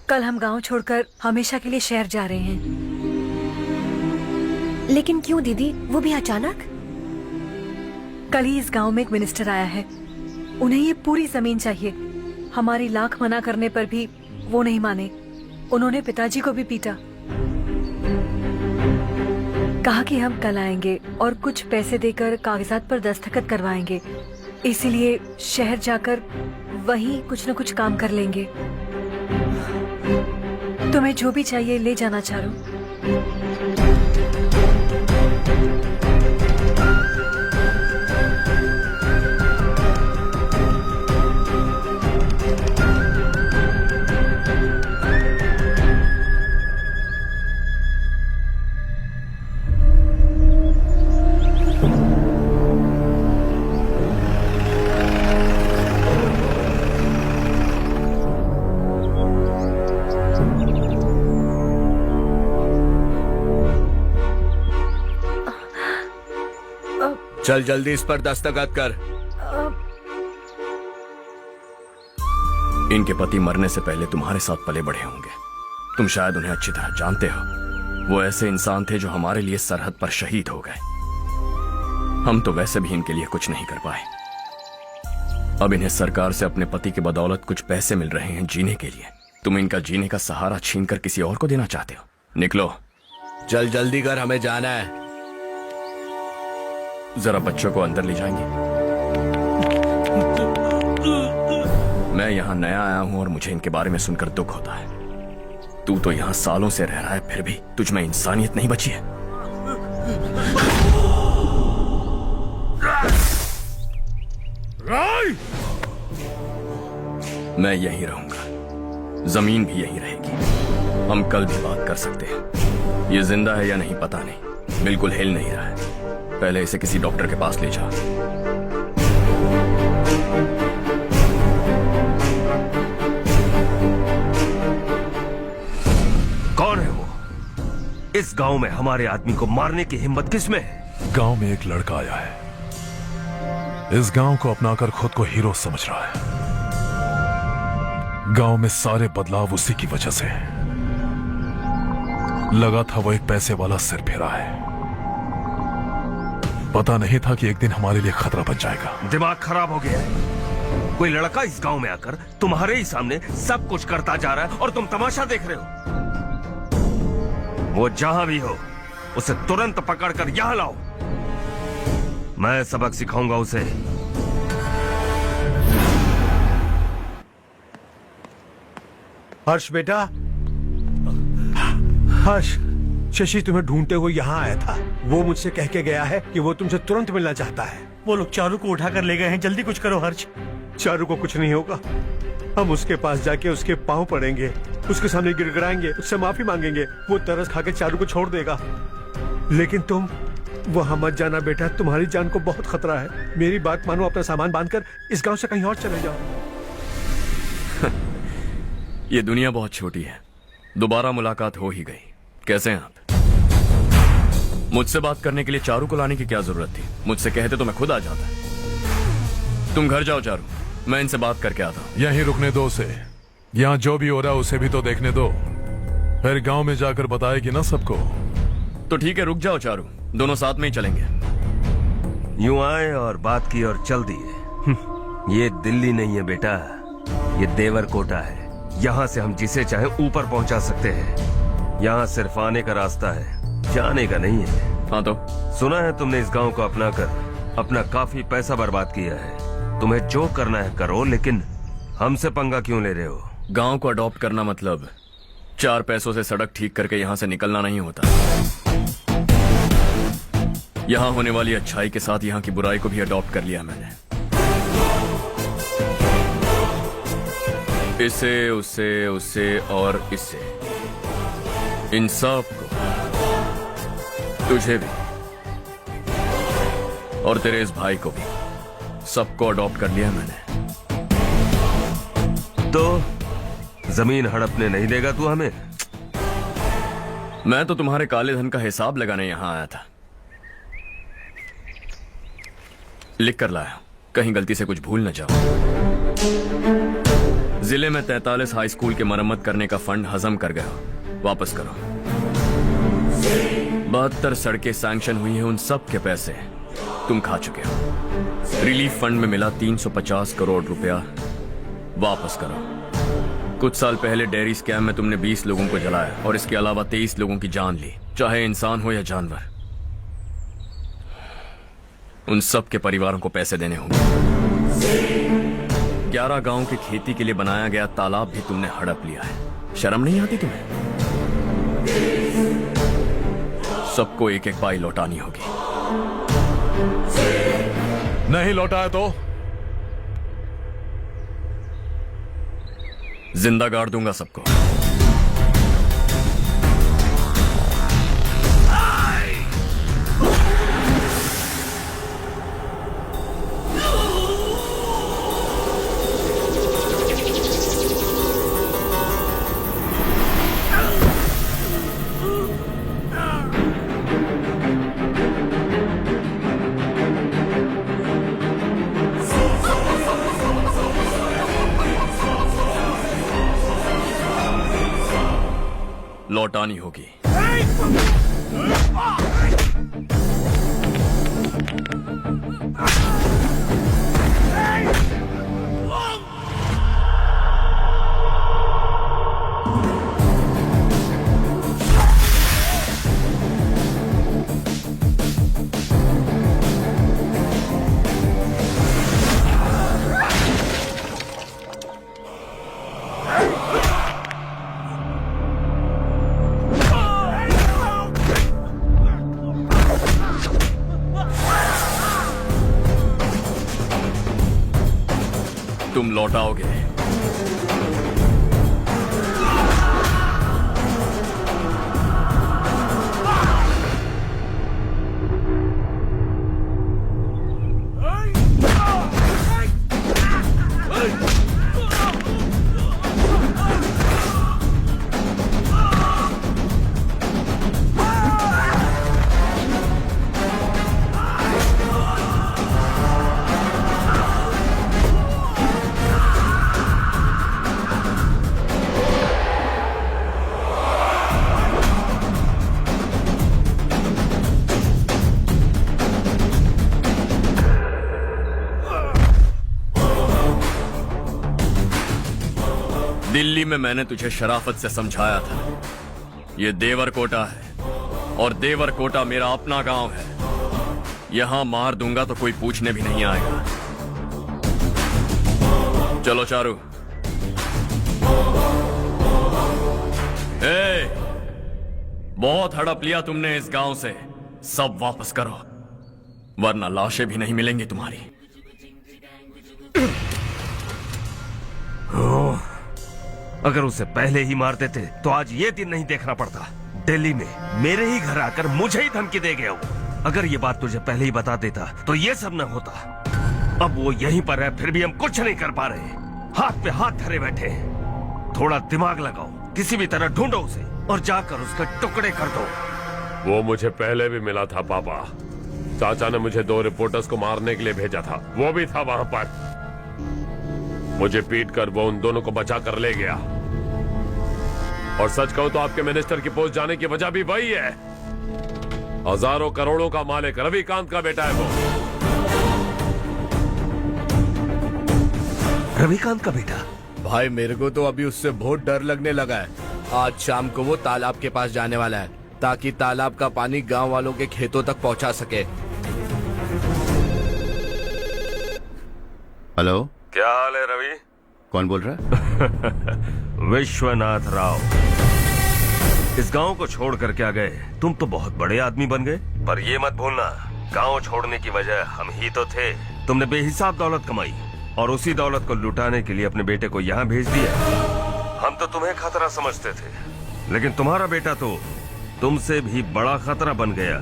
कल हम गांव छोड़कर हमेशा के लिए शहर जा रहे हैं। लेकिन क्यों दीदी, वो भी अचानक? कल ही इस गांव में एक मिनिस्टर आया है, उन्हें ये पूरी जमीन चाहिए। हमारी लाख मना करने पर भी वो नहीं माने। उन्होंने पिताजी को भी पीटा। कहा कि हम कल आएंगे और कुछ पैसे देकर कागजात पर दस्तखत करवाएंगे। इसीलिए शहर जाकर वहीं कुछ न कुछ काम कर लेंगे। तुम्हें जो भी चाहिए ले जाना चारू। चल जल्दी इस पर दस्तखत कर। इनके पति मरने से पहले तुम्हारे साथ पले बढ़े होंगे। तुम शायद उन्हें अच्छी तरह जानते हो। वो ऐसे इंसान थे जो हमारे लिए सरहद पर शहीद हो गए। हम तो वैसे भी इनके लिए कुछ नहीं कर पाए। अब इन्हें सरकार से अपने पति की बदौलत कुछ पैसे मिल रहे हैं जीने के लिए। तुम इनका जीने का सहारा छीनकर किसी और को देना चाहते हो? निकलो। चल जल्दी कर, हमें जाना है। जरा बच्चों को अंदर ले जाएंगे? मैं यहाँ नया आया हूँ और मुझे इनके बारे में सुनकर दुख होता है। तू तो यहाँ सालों से रह रहा है, फिर भी तुझ में इंसानियत नहीं बची है। मैं यहीं रहूंगा, जमीन भी यहीं रहेगी। हम कल भी बात कर सकते हैं। ये जिंदा है या नहीं पता नहीं, बिल्कुल हिल नहीं रहा है। पहले इसे किसी डॉक्टर के पास ले जा। कौन है वो? इस गांव में हमारे आदमी को मारने की हिम्मत किसमें है? गांव में एक लड़का आया है, इस गांव को अपनाकर खुद को हीरो समझ रहा है। गांव में सारे बदलाव उसी की वजह से है। लगा था वो एक पैसे वाला सिर फेरा है, पता नहीं था कि एक दिन हमारे लिए खतरा बन जाएगा। दिमाग खराब हो गया है। कोई लड़का इस गांव में आकर तुम्हारे ही सामने सब कुछ करता जा रहा है और तुम तमाशा देख रहे हो। वो जहां भी हो उसे तुरंत पकड़कर यहां लाओ। मैं सबक सिखाऊंगा उसे। हर्ष बेटा, हर्ष, शशि तुम्हें ढूंढते हुए यहाँ आया था। वो मुझसे कह के गया है कि वो तुमसे तुरंत मिलना चाहता है। वो लोग चारू को उठाकर ले गए हैं, जल्दी कुछ करो हर्ष। चारू को कुछ नहीं होगा। हम उसके पास जाके उसके पांव पड़ेंगे, उसके सामने गिड़गिड़ाएंगे, उससे माफी मांगेंगे। वो तरस खा के चारू को छोड़ देगा। लेकिन तुम वहां मत जाना बेटा, तुम्हारी जान को बहुत खतरा है। मेरी बात मानो, अपना सामान बांधकर इस गांव से कहीं और चले जाओ। ये दुनिया बहुत छोटी है, दोबारा मुलाकात हो ही गई। कैसे हैं आप? मुझसे बात करने के लिए चारू को लाने की क्या जरूरत थी? मुझसे कहते तो मैं खुद आ जाता। तुम घर जाओ चारू, मैं इनसे बात करके आता हूँ। यहीं रुकने दो उसे, यहाँ जो भी हो रहा है उसे भी तो देखने दो, फिर गांव में जाकर बताएगी ना सबको। तो ठीक है, रुक जाओ चारू, दोनों साथ में ही चलेंगे। यूं आए और बात की और चल दिए। ये दिल्ली नहीं है बेटा, ये देवरकोटा है। यहाँ से हम जिसे चाहे ऊपर पहुंचा सकते हैं। यहाँ सिर्फ आने का रास्ता है, जाने का नहीं है। हाँ तो सुना है तुमने इस गांव को अपना कर अपना काफी पैसा बर्बाद किया है। तुम्हें जो करना है करो, लेकिन हमसे पंगा क्यों ले रहे हो? गांव को अडॉप्ट करना मतलब 4 पैसों से सड़क ठीक करके यहाँ से निकलना नहीं होता। यहाँ होने वाली अच्छाई के साथ यहाँ की बुराई को भी अडॉप्ट कर लिया मैंने। इसे, उसे, उसे और इससे, इन सब को, तुझे भी और तेरे इस भाई को भी, सबको अडॉप्ट कर लिया मैंने। तो जमीन हड़पने नहीं देगा तू हमें? मैं तो तुम्हारे काले धन का हिसाब लगाने यहां आया था। लिख कर लाया, कहीं गलती से कुछ भूल न जाओ। जिले में 43 हाई स्कूल के मरम्मत करने का फंड हजम कर गया, वापस करो। 72 सड़कें सैंक्शन हुई हैं, उन सब के पैसे तुम खा चुके हो। रिलीफ फंड में मिला 350 करोड़ रुपया, वापस करो। कुछ साल पहले डेयरी स्कैम में तुमने 20 लोगों को जलाया और इसके अलावा 23 लोगों की जान ली, चाहे इंसान हो या जानवर। उन सब के परिवारों को पैसे देने होंगे। 11 गांव की खेती के लिए बनाया गया तालाब भी तुमने हड़प लिया है। शर्म नहीं आती तुम्हें? सबको एक एक पाई लौटानी होगी। नहीं लौटाया तो जिंदा गाड़ दूंगा सबको। लौटानी होगी। लौटाओगे। दिल्ली में मैंने तुझे शराफत से समझाया था, ये देवर कोटा है और देवर कोटा मेरा अपना गांव है। यहां मार दूंगा तो कोई पूछने भी नहीं आएगा। चलो चारू। बहुत हड़प लिया तुमने इस गांव से, सब वापस करो वरना लाशें भी नहीं मिलेंगी तुम्हारी। अगर उसे पहले ही मार देते तो आज ये दिन नहीं देखना पड़ता। दिल्ली में मेरे ही घर आकर मुझे ही धमकी दे गया वो। अगर ये बात तुझे पहले ही बता देता तो ये सब न होता। अब वो यहीं पर है, फिर भी हम कुछ नहीं कर पा रहे, हाथ पे हाथ धरे बैठे हैं। थोड़ा दिमाग लगाओ, किसी भी तरह ढूंढो उसे और जाकर उसके टुकड़े कर दो। वो मुझे पहले भी मिला था पापा। चाचा ने मुझे 2 रिपोर्टर्स को मारने के लिए भेजा था, वो भी था वहां पर। मुझे पीट कर वो उन दोनों को बचा कर ले गया। और सच कहूं तो आपके मिनिस्टर की पोस्ट जाने की वजह भी वही है। हजारों करोड़ों का मालिक रविकांत का बेटा है वो। रविकांत का बेटा? भाई मेरे को तो अभी उससे बहुत डर लगने लगा है। आज शाम को वो तालाब के पास जाने वाला है ताकि तालाब का पानी गांव वालों के खेतों तक पहुंचा सके। हेलो, क्या हाल है रवि? कौन बोल रहा है? विश्वनाथ राव। इस गांव को छोड़ कर क्या गए? तुम तो बहुत बड़े आदमी बन गए, पर ये मत भूलना गांव छोड़ने की वजह हम ही तो थे। तुमने बेहिसाब दौलत कमाई और उसी दौलत को लुटाने के लिए अपने बेटे को यहाँ भेज दिया। हम तो तुम्हें खतरा समझते थे, लेकिन तुम्हारा बेटा तो तुमसे भी बड़ा खतरा बन गया।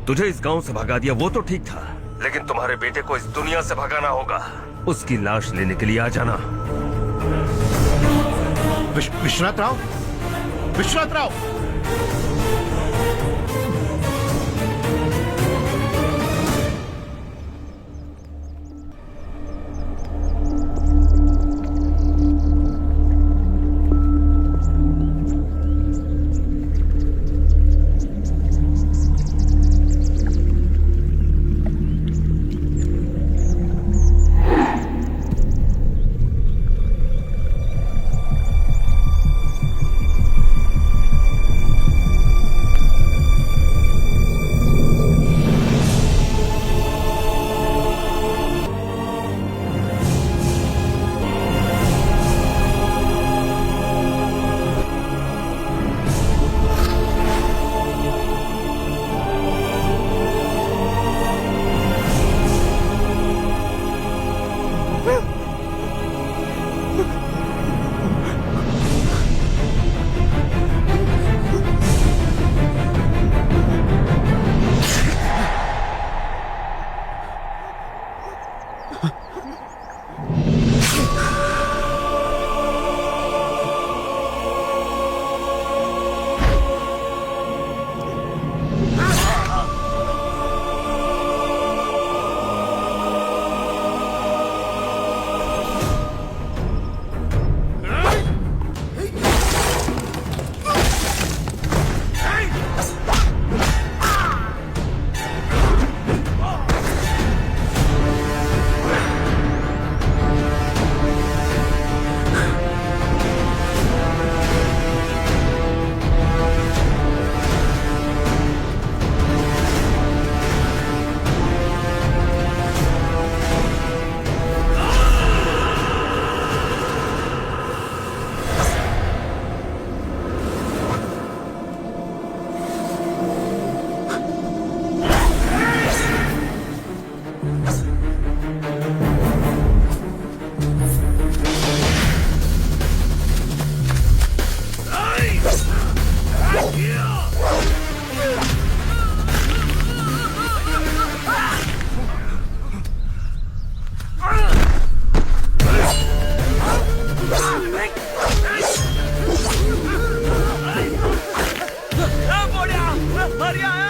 तुझे इस गांव से भगा दिया वो तो ठीक था, लेकिन तुम्हारे बेटे को इस दुनिया से भगाना होगा। उसकी लाश लेने के लिए आ जाना। विश्वनाथ राव, विश्वनाथ राव। मारिया आया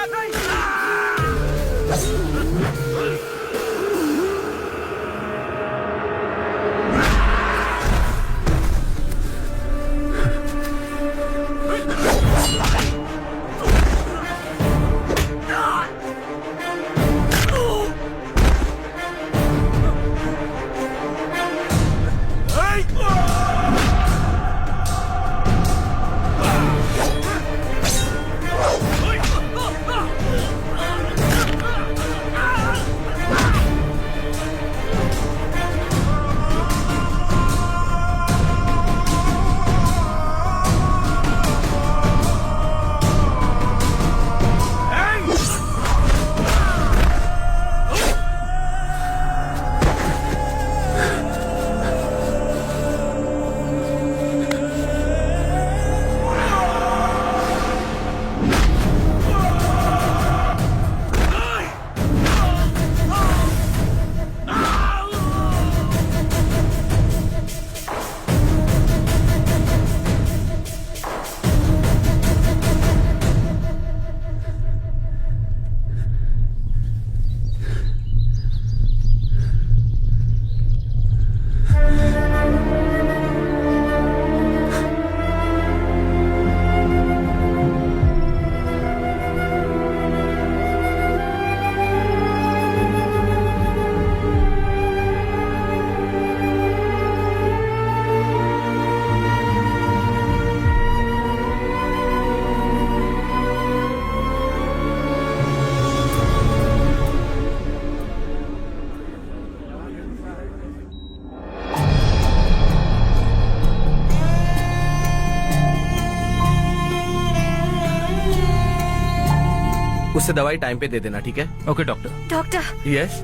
उससे दवाई टाइम पे दे देना, ठीक है? Okay doctor. Doctor. Yes.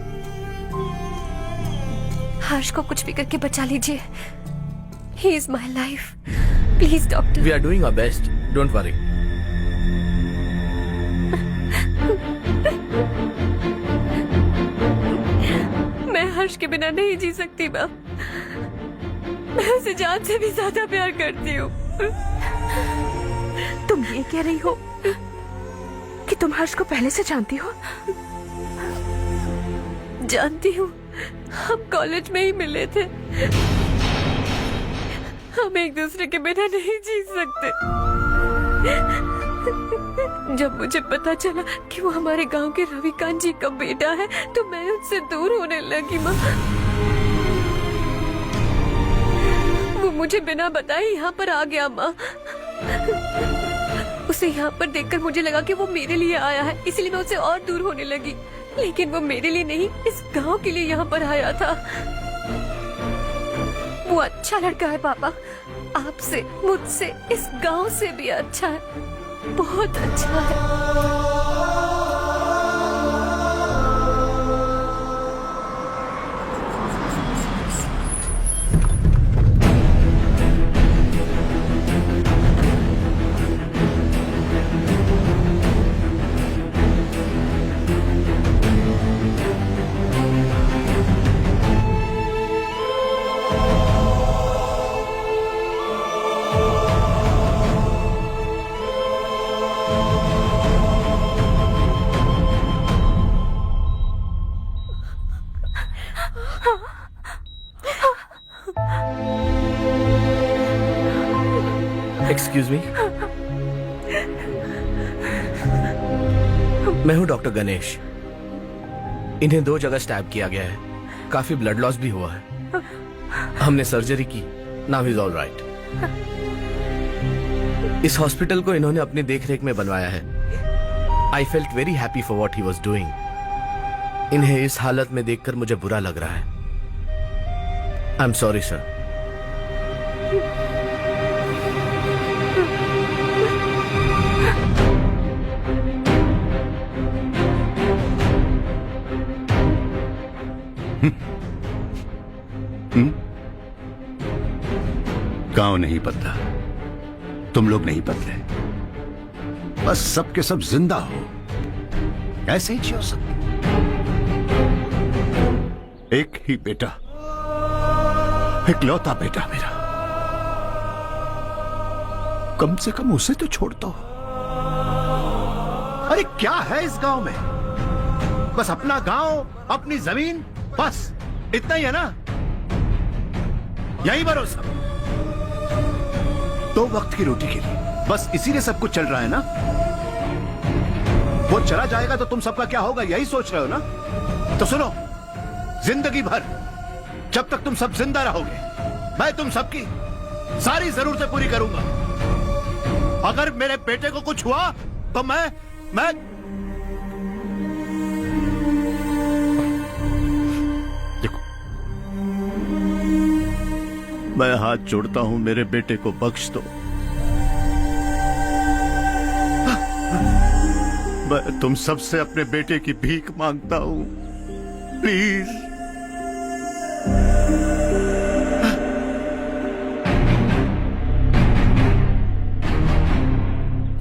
Harsh को कुछ भी करके बचा लीजिए। He is my life, please doctor. We are doing our best, don't worry. मैं हर्ष के बिना नहीं जी सकती माँ। मैं उसे जान से भी ज्यादा प्यार करती हूँ। तुम ये कह रही हो कि तुम हर्ष को पहले से जानती हो? जानती हूँ, हम कॉलेज में ही मिले थे। हम एक दूसरे के बिना नहीं जी सकते। जब मुझे पता चला कि वो हमारे गांव के रविकांत जी का बेटा है तो मैं उससे दूर होने लगी माँ। वो मुझे बिना बताए यहाँ पर आ गया माँ। उसे यहाँ पर देखकर मुझे लगा कि वो मेरे लिए आया है, इसलिए मैं उससे और दूर होने लगी। लेकिन वो मेरे लिए नहीं, इस गांव के लिए यहाँ पर आया था। वो अच्छा लड़का है पापा, आपसे, मुझसे, इस गांव से भी अच्छा है, बहुत अच्छा है। एक्सक्यूज मी, मैं हूं डॉक्टर गणेश। इन्हें 2 जगह स्टैब किया गया है, काफी ब्लड लॉस भी हुआ है। हमने सर्जरी की, नाउ इज ऑल राइट। इस हॉस्पिटल को इन्होंने अपनी देखरेख में बनवाया है। I felt very happy for what he was doing. इन्हें इस हालत में देखकर मुझे बुरा लग रहा है। I am sorry sir. गांव नहीं बदला, तुम लोग नहीं बदले, बस सबके सब जिंदा हो, ऐसे ही जियो सब। एक ही बेटा, इकलौता बेटा मेरा, कम से कम उसे तो छोड़ दो। क्या है इस गांव में? बस अपना गांव, अपनी जमीन, बस इतना ही है ना? यही भरोसा, 2 वक्त की रोटी के लिए, बस इसीलिए सब कुछ चल रहा है ना? वो चला जाएगा तो तुम सबका क्या होगा, यही सोच रहे हो ना? तो सुनो, जिंदगी भर जब तक तुम सब जिंदा रहोगे, मैं तुम सबकी सारी जरूरतें पूरी करूंगा। अगर मेरे बेटे को कुछ हुआ तो मैं देखो, मैं हाथ जोड़ता हूं, मेरे बेटे को बख्श दो। मैं तुम सबसे अपने बेटे की भीख मांगता हूं, प्लीज।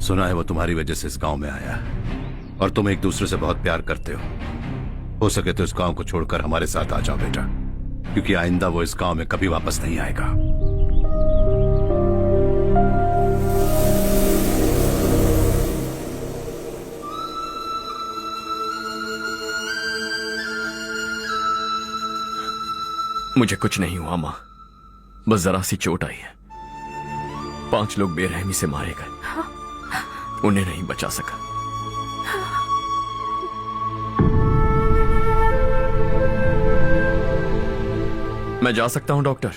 सुना है वो तुम्हारी वजह से इस गांव में आया और तुम एक दूसरे से बहुत प्यार करते हो सके तो इस गांव को छोड़कर हमारे साथ आ जाओ बेटा, क्योंकि आइंदा वो इस गांव में कभी वापस नहीं आएगा। मुझे कुछ नहीं हुआ माँ, बस जरा सी चोट आई है। 5 लोग बेरहमी से मारे गए, उन्हें नहीं बचा सका। मैं जा सकता हूं डॉक्टर,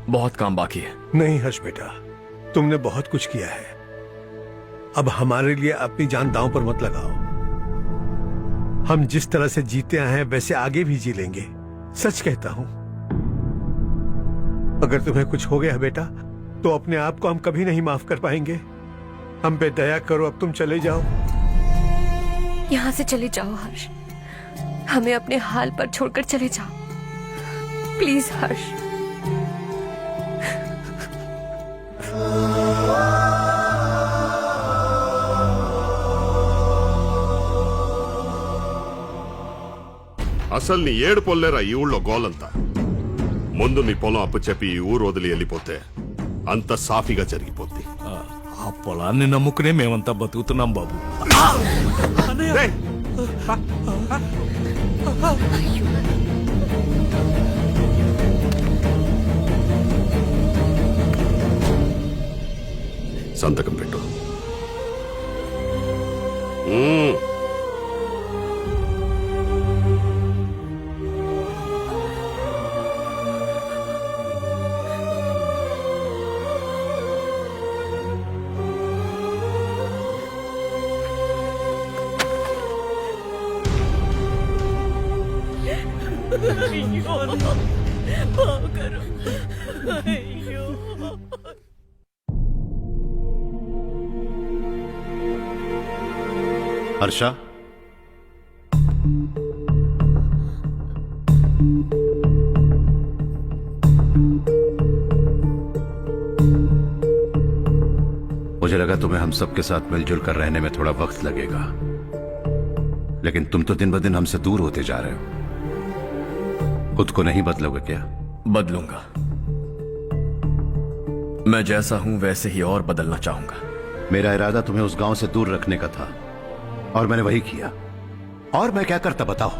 बहुत काम बाकी है। नहीं हर्ष बेटा, तुमने बहुत कुछ किया है, अब हमारे लिए अपनी जान दांव पर मत लगाओ। हम जिस तरह से जीते आए हैं वैसे आगे भी जी लेंगे, सच कहता हूं। अगर तुम्हें कुछ हो गया बेटा तो अपने आप को हम कभी नहीं माफ कर पाएंगे। हम पे दया करो, अब तुम चले जाओ। यहाँ से चले जाओ हर्ष, हमें अपने हाल पर छोड़कर चले जाओ, प्लीज हर्ष। అసలు నీ ఏడు పొల్లేరా ఈ ఊళ్ళో గోలంతా. ముందు నీ పొలం అప్పు చెప్పి ఈ ఊరు వదిలి వెళ్ళిపోతే అంత సాఫీగా జరిగిపోద్ది. ఆ పొలాన్ని నమ్ముకునే మేమంతా బతుకుతున్నాం బాబు. రేయ్, సంతకం పెట్టు. हर्षा, मुझे लगा तुम्हें हम सबके साथ मिलजुल कर रहने में थोड़ा वक्त लगेगा, लेकिन तुम तो दिन ब दिन हमसे दूर होते जा रहे हो। खुद को नहीं बदलोगे क्या? बदलूंगा। मैं जैसा हूं वैसे ही और बदलना चाहूंगा। मेरा इरादा तुम्हें उस गांव से दूर रखने का था और मैंने वही किया। और मैं क्या करता बताओ?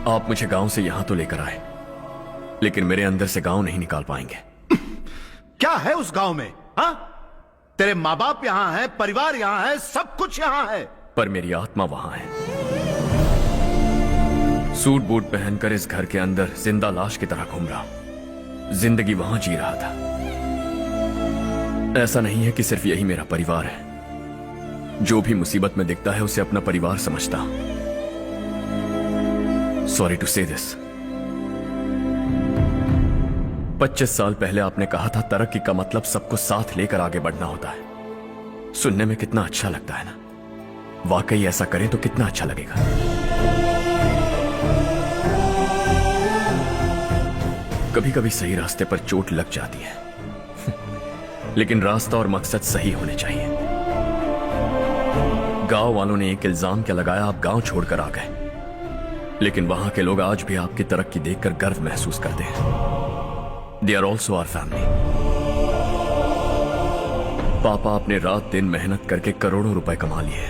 आप मुझे गांव से यहां तो लेकर आए, लेकिन मेरे अंदर से गांव नहीं निकाल पाएंगे। क्या है उस गांव में? हाँ, तेरे माँ बाप यहां है, परिवार यहां है, सब कुछ यहां है, पर मेरी आत्मा वहां है। सूट बूट पहनकर इस घर के अंदर जिंदा लाश की तरह घूम रहा, जिंदगी वहां जी रहा था। ऐसा नहीं है कि सिर्फ यही मेरा परिवार है। जो भी मुसीबत में दिखता है उसे अपना परिवार समझता। सॉरी टू से दिस। 25 साल पहले आपने कहा था तरक्की का मतलब सबको साथ लेकर आगे बढ़ना होता है। सुनने में कितना अच्छा लगता है ना? वाकई ऐसा करें तो कितना अच्छा लगेगा। कभी कभी सही रास्ते पर चोट लग जाती है, लेकिन रास्ता और मकसद सही होने चाहिए। गांव वालों ने एक इल्जाम क्या लगाया, आप गांव छोड़कर आ गए, लेकिन वहां के लोग आज भी आपकी तरक्की देखकर गर्व महसूस करते हैं। They are also our family. पापा आपने रात दिन मेहनत करके करोड़ों रुपए कमा लिए,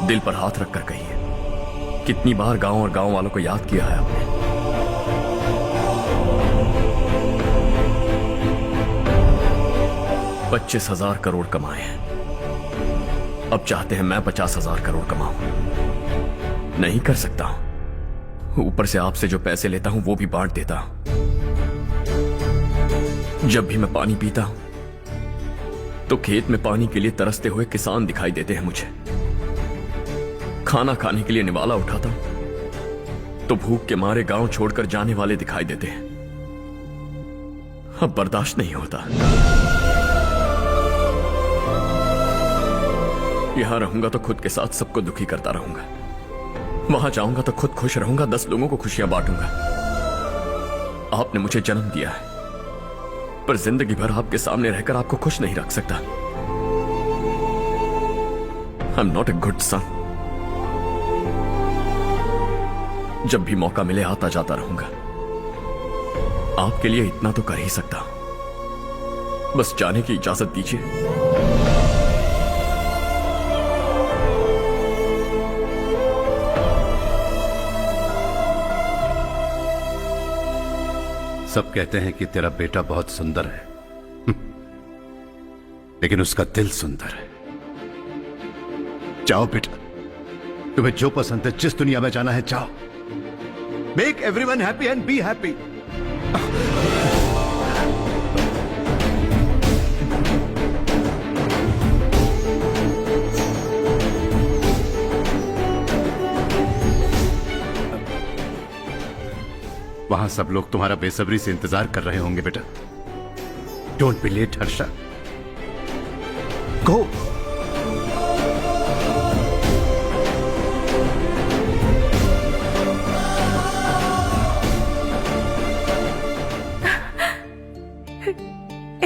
दिल पर हाथ रखकर कहिए, कितनी बार गांव और गांव वालों को याद किया है आपने? $25,000 करोड़ कमाए हैं, अब चाहते हैं मैं 50,000 करोड़ कमाऊं। नहीं कर सकता हूं। ऊपर से आपसे जो पैसे लेता हूं वो भी बांट देता हूं। जब भी मैं पानी पीता हूं तो खेत में पानी के लिए तरसते हुए किसान दिखाई देते हैं मुझे। खाना खाने के लिए निवाला उठाता हूं तो भूख के मारे गांव छोड़कर जाने वाले दिखाई देते हैं। अब बर्दाश्त नहीं होता। यहां रहूंगा तो खुद के साथ सबको दुखी करता रहूंगा, वहां जाऊंगा तो खुद खुश रहूंगा, 10 लोगों को खुशियां बांटूंगा। आपने मुझे जन्म दिया है, पर जिंदगी भर आपके सामने रहकर आपको खुश नहीं रख सकता। I am not a good son. जब भी मौका मिले आता जाता रहूंगा। आपके लिए इतना तो कर ही सकता हूं, बस जाने की इजाजत दीजिए। सब कहते हैं कि तेरा बेटा बहुत सुंदर है, लेकिन उसका दिल सुंदर है। जाओ बेटा, तुम्हें जो पसंद है, जिस दुनिया में जाना है जाओ। Make everyone happy and be happy. वहां सब लोग तुम्हारा बेसब्री से इंतजार कर रहे होंगे बेटा। डोंट बी लेट हर्षा, गो।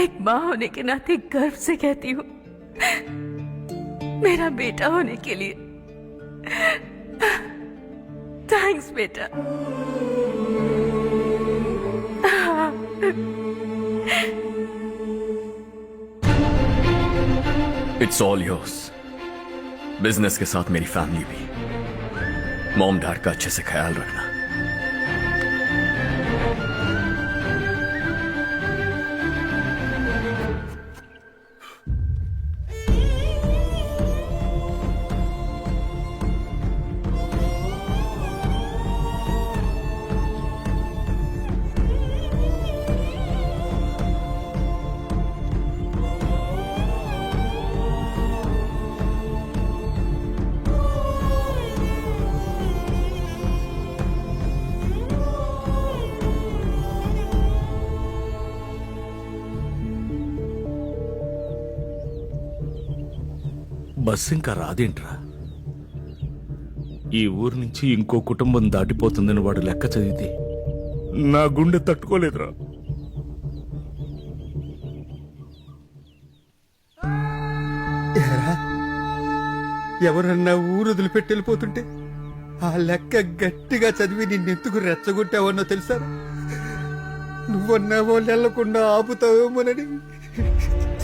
एक माँ होने के नाते गर्व से कहती हूँ, मेरा बेटा होने के लिए थैंक्स बेटा। It's all yours. बिजनेस के साथ मेरी फैमिली भी। मॉम डैड का अच्छे से ख्याल रखना। బస్ ఇంకా రాదేంట్రా? ఈ ఊరు నుంచి ఇంకో కుటుంబం దాటిపోతుందని వాడు లెక్క చదివితే నా గుండె తట్టుకోలేదురా. ఎవరన్నా ఊరు వదిలిపెట్టి వెళ్ళిపోతుంటే ఆ లెక్క గట్టిగా చదివి నిన్నెందుకు రెచ్చగొట్టావన్నో తెలుసా? నువ్వన్నా వాళ్ళు వెళ్లకుండా ఆపుతావేమోనని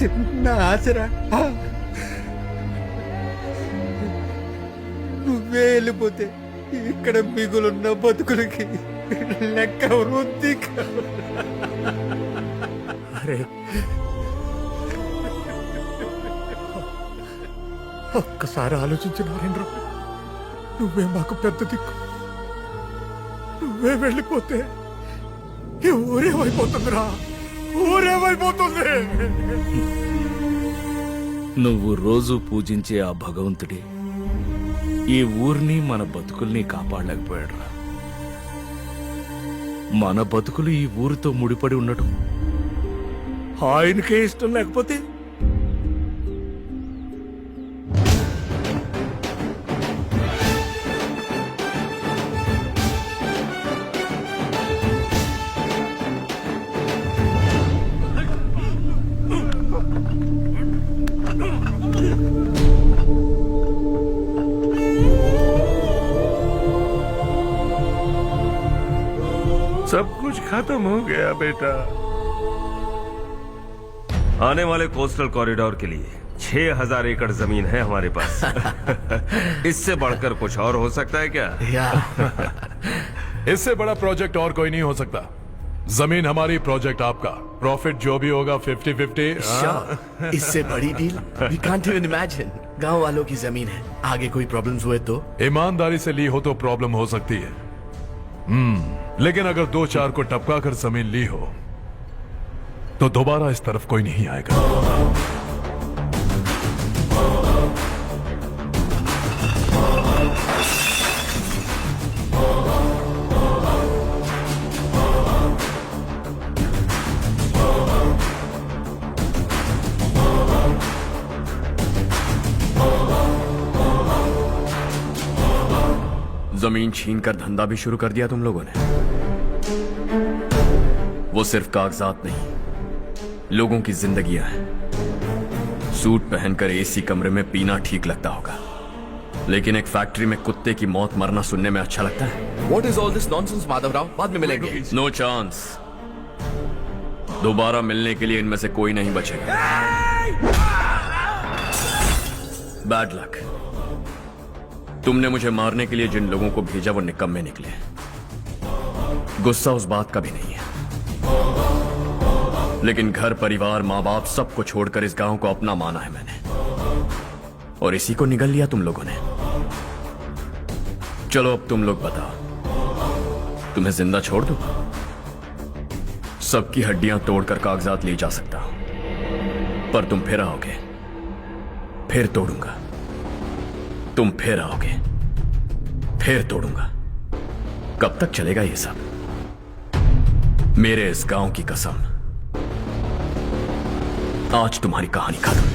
చిన్న ఆశరా. నువ్వే వెళ్ళిపోతే ఇక్కడ మిగులున్న బతుకులకి లెక్క వృద్ధి. అరే ఒక్కసారి ఆలోచించి నారేంద్ర, నువ్వే మాకు పెద్ద దిక్కు. నువ్వే వెళ్ళిపోతే ఈ ఊరేమైపోతుందిరా, ఊరేమైపోతుంది. నువ్వు రోజు పూజించే ఆ భగవంతుడే ఈ ఊరిని మన బతుకుల్ని కాపాడలేకపోయాడురా. మన బతుకులు ఈ ఊరితో ముడిపడి ఉండటం ఆయనకే ఇష్టం లేకపోతే सब कुछ खत्म हो गया बेटा। आने वाले कोस्टल कॉरिडोर के लिए 6,000 एकड़ जमीन है हमारे पास। इससे बढ़कर कुछ और हो सकता है क्या? इससे बड़ा प्रोजेक्ट और कोई नहीं हो सकता। जमीन हमारी, प्रोजेक्ट आपका, प्रॉफिट जो भी होगा 50-50। Sure. इससे बड़ी deal we can't even imagine. गांव वालों की जमीन है, आगे कोई प्रॉब्लम्स हुए तो? ईमानदारी से ली हो तो प्रॉब्लम हो सकती है, लेकिन अगर 2-4 को टपका कर जमीन ली हो तो दोबारा इस तरफ कोई नहीं आएगा। जमीन छीन कर धंधा भी शुरू कर दिया तुम लोगों ने। वो सिर्फ कागजात नहीं, लोगों की जिंदगियां हैं। सूट पहनकर एसी कमरे में पीना ठीक लगता होगा, लेकिन एक फैक्ट्री में कुत्ते की मौत मरना सुनने में अच्छा लगता है। What is all this nonsense, Madhavrao? बाद में मिलेंगे। No chance. दोबारा मिलने के लिए इनमें से कोई नहीं बचेगा। Bad luck. तुमने मुझे मारने के लिए जिन लोगों को भेजा वो निकम्मे निकले। गुस्सा उस बात का भी नहीं है, लेकिन घर परिवार माँ बाप सबको छोड़कर इस गांव को अपना माना है मैंने, और इसी को निगल लिया तुम लोगों ने। चलो अब तुम लोग बताओ, तुम्हें जिंदा छोड़ दूं? सबकी हड्डियां तोड़कर कागजात ले जा सकता हूं, पर तुम फिर आओगे, फिर तोड़ूंगा। तुम फिर आओगे, फिर तोड़ूंगा। कब तक चलेगा ये सब? मेरे इस गांव की कसम, आज तुम्हारी कहानी खत्म।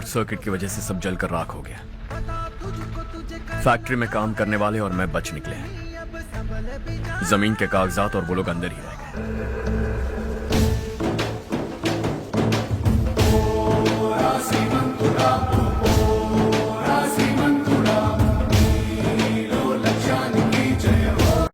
शॉर्ट सर्किट की वजह से सब जलकर राख हो गया। फैक्ट्री में काम करने वाले और मैं बच निकले। जमीन के कागजात और वो लोग अंदर ही रह गए।